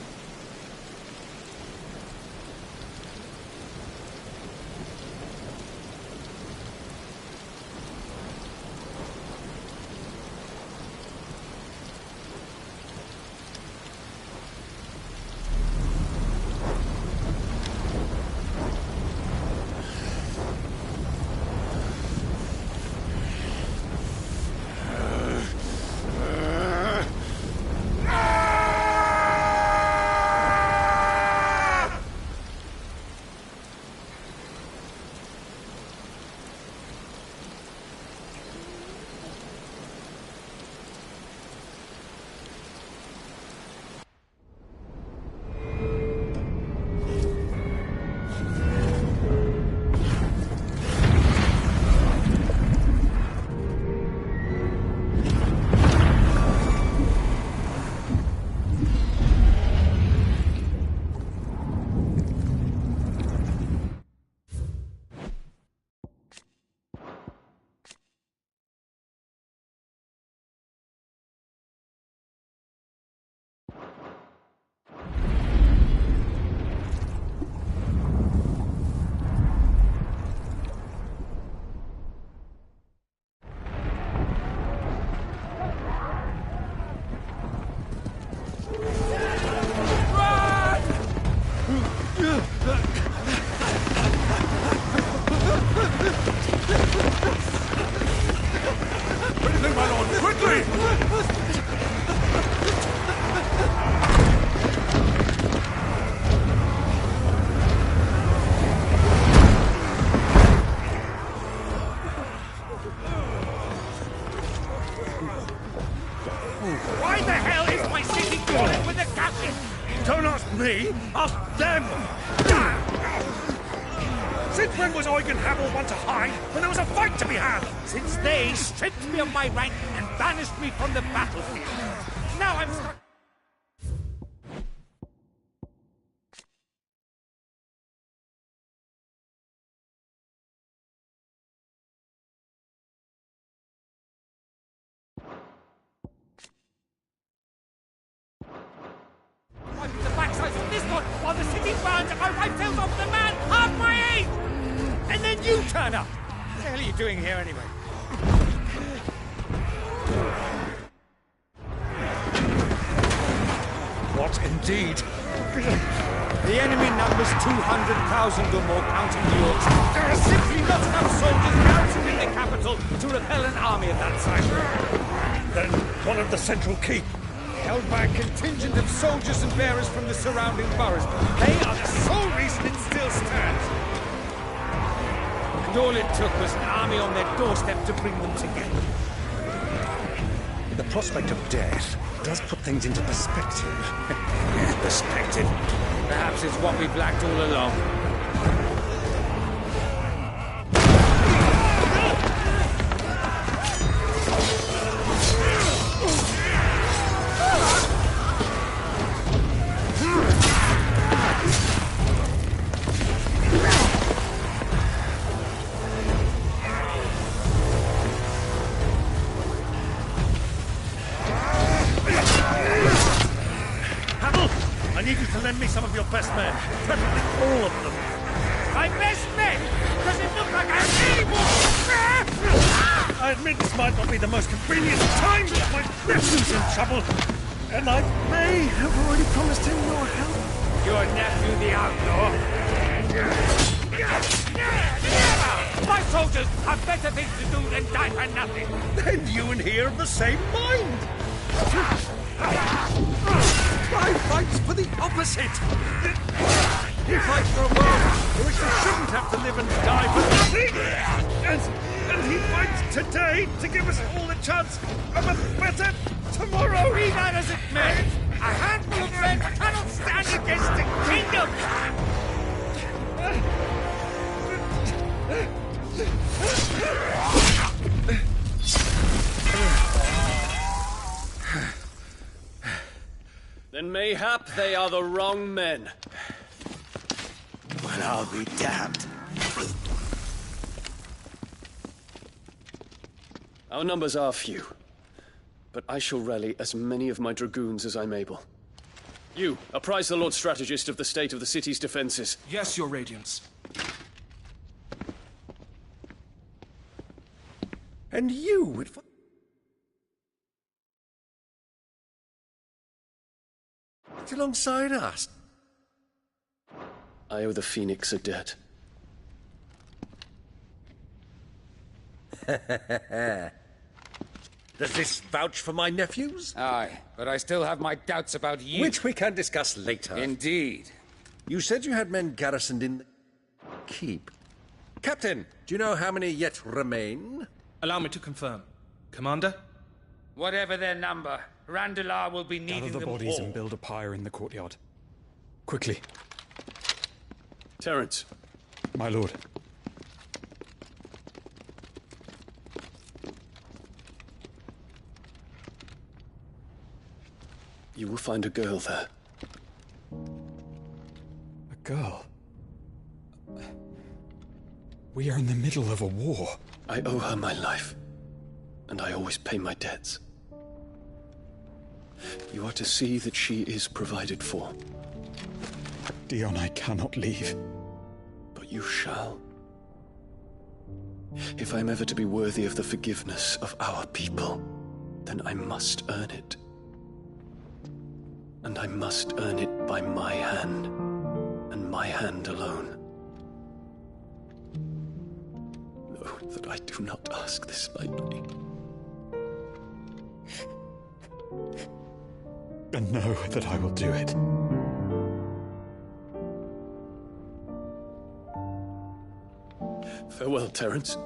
S10: Why the hell is my city falling with the captain? Don't ask me, ask them! Since when was Eugen Hamel one to hide when there was a fight to be had? Since they stripped me of my rank and banished me from the battlefield. Now I'm stuck. The backsides of this one while the city burns and my wife tells off the man half my age! And then you turn up! What the hell are you doing here anyway? What indeed? The enemy numbers 200,000 or more, counting the orcs. There are simply not enough soldiers garrisoned in the capital to repel an army of that size. Then one of the central keep, held by a contingent of soldiers and bearers from the surrounding boroughs. They are the sole reason it still stands. And all it took was an army on their doorstep to bring them together. The prospect of death does put things into perspective. Perspective? Perhaps it's what we've lacked all along. I need you to lend me some of your best men. Preferably all of them. My best men? Does it look like I have any more? I admit this might not be the most convenient time, but my nephew's in trouble, and I may have already promised him your help.
S11: Your nephew, the outlaw? My soldiers have better things to do than die for nothing.
S10: Then you and he are of the same mind. I fight for the opposite. He fights for a world in which they shouldn't have to live and die for nothing. And he fights today to give us all a chance of a better tomorrow.
S11: Be that as it may, a handful of men cannot stand against the kingdom.
S12: Then mayhap they are the wrong men.
S16: Well, I'll be damned.
S12: Our numbers are few, but I shall rally as many of my dragoons as I'm able. You, apprise the Lord Strategist of the state of the city's defenses.
S13: Yes, Your Radiance.
S10: And you would... alongside us.
S12: I owe the Phoenix a debt.
S10: Does this vouch for my nephews?
S11: Aye, but I still have my doubts about you.
S10: Which we can discuss later.
S11: Indeed.
S10: You said you had men garrisoned in the keep. Captain, do you know how many yet remain?
S13: Allow me to confirm. Commander?
S11: Whatever their number, Randalar will be needing
S17: Gather the
S11: them
S17: bodies
S11: all.
S17: and build a pyre in the courtyard. Quickly.
S12: Terence.
S17: My lord.
S12: You will find a girl there.
S17: A girl? We are in the middle of a war.
S12: I owe her my life, and I always pay my debts. You are to see that she is provided for.
S17: Dion, I cannot leave.
S12: But you shall. If I am ever to be worthy of the forgiveness of our people, then I must earn it. And I must earn it by my hand, and my hand alone. Know that I do not ask this lightly.
S17: And know that I will do it.
S12: Farewell, Terence.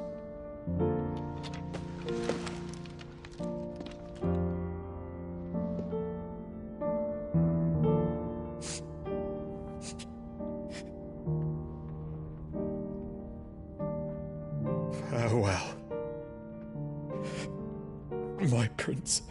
S17: Farewell, my prince.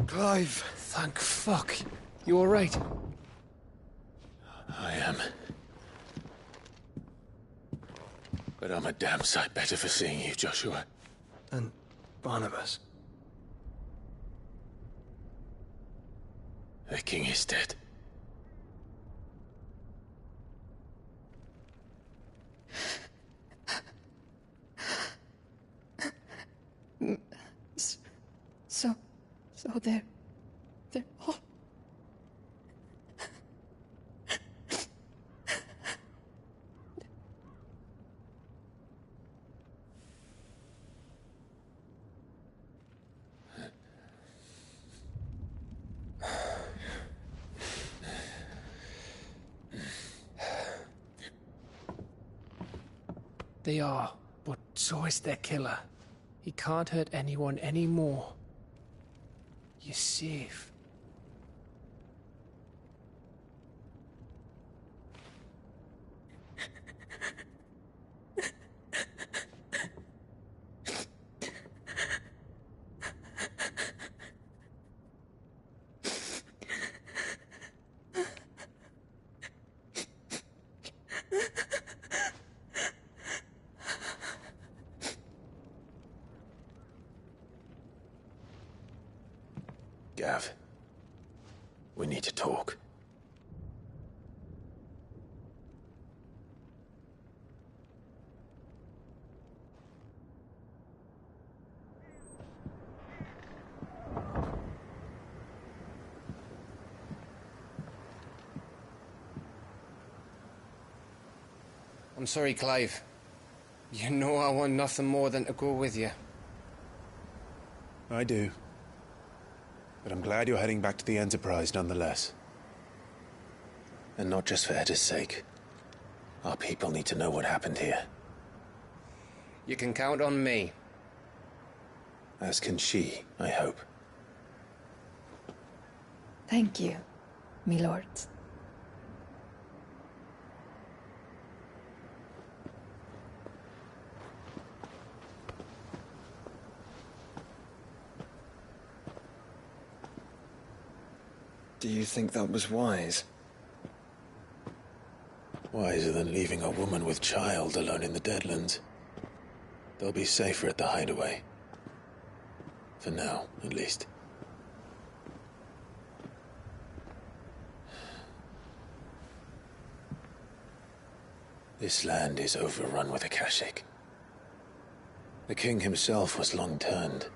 S10: Clive.
S1: Thank fuck. You alright?
S2: I am. But I'm a damn sight better for seeing you, Joshua.
S9: And Barnabas.
S2: The king is dead.
S21: So they're all...
S1: they are, but so is their killer. He can't hurt anyone anymore. You're safe.
S2: Gav, we need to talk.
S1: I'm sorry, Clive. You know I want nothing more than to go with you.
S5: I do. But I'm glad you're heading back to the Enterprise nonetheless.
S2: And not just for Edda's sake. Our people need to know what happened here.
S1: You can count on me.
S2: As can she, I hope.
S21: Thank you, my lords.
S9: Do you think that was wise?
S2: Wiser than leaving a woman with child alone in the Deadlands. They'll be safer at the hideaway. For now, at least. This land is overrun with Akashic. The king himself was long turned,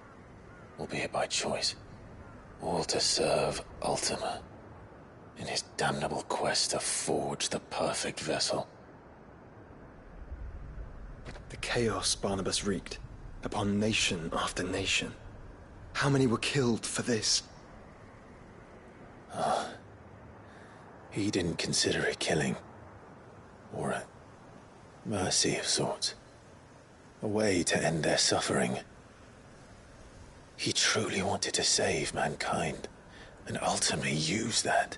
S2: albeit by choice. All to serve Ultima, in his damnable quest to forge the perfect vessel.
S9: The chaos Barnabas wreaked upon nation after nation. How many were killed for this?
S2: He didn't consider it killing. Or a mercy of sorts. A way to end their suffering. He truly wanted to save mankind, and ultimately use that.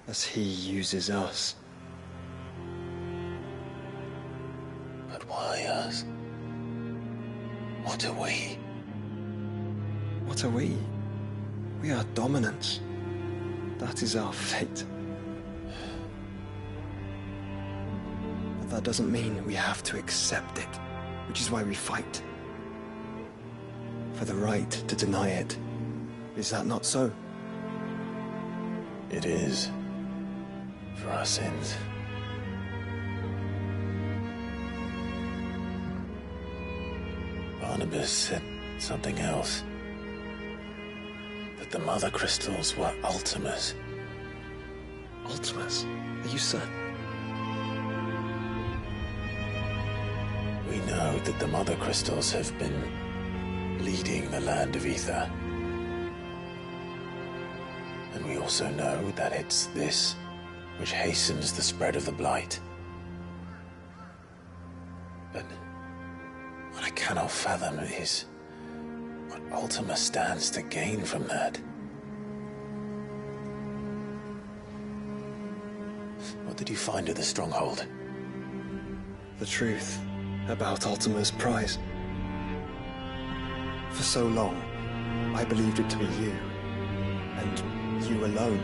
S9: As he uses us.
S2: But why us? What are we?
S9: What are we? We are dominance. That is our fate. But that doesn't mean we have to accept it, which is why we fight. For the right to deny it. Is that not so?
S2: It is. For our sins. Barnabas said something else. That the Mother Crystals were Ultimas.
S9: Ultimas? Are you certain?
S2: We know that the Mother Crystals have been leading the land of Ether. And we also know that it's this which hastens the spread of the Blight. But what I cannot fathom is what Ultima stands to gain from that. What did you find at the Stronghold?
S9: The truth about Ultima's prize. For so long, I believed it to be you, and you alone.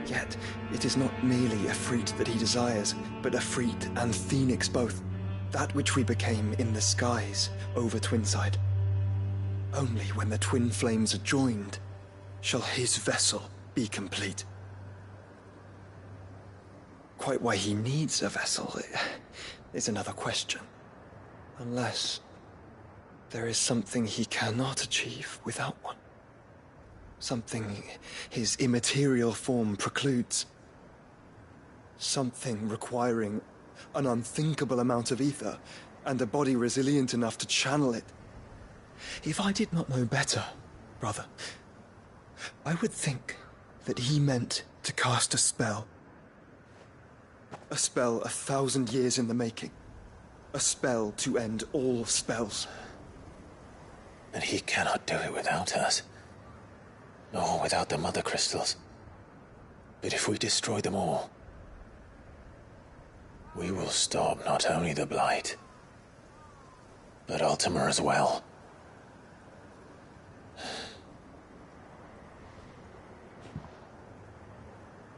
S9: Yet, it is not merely a Efreet that he desires, but Efreet and Phoenix both. That which we became in the skies over Twinside. Only when the twin flames are joined shall his vessel be complete. Quite why he needs a vessel is another question. Unless there is something he cannot achieve without one. Something his immaterial form precludes. Something requiring an unthinkable amount of ether and a body resilient enough to channel it. If I did not know better, brother, I would think that he meant to cast a spell. A spell 1,000 years in the making. A spell to end all spells.
S2: And he cannot do it without us. Nor without the Mother Crystals. But if we destroy them all, we will stop not only the Blight, but Ultima as well.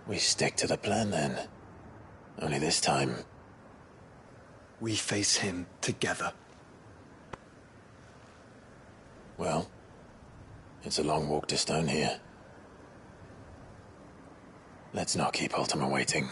S2: We stick to the plan then. Only this time,
S9: we face him together.
S2: Well, it's a long walk to Stone here. Let's not keep Ultima waiting.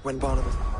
S9: When Barnabas...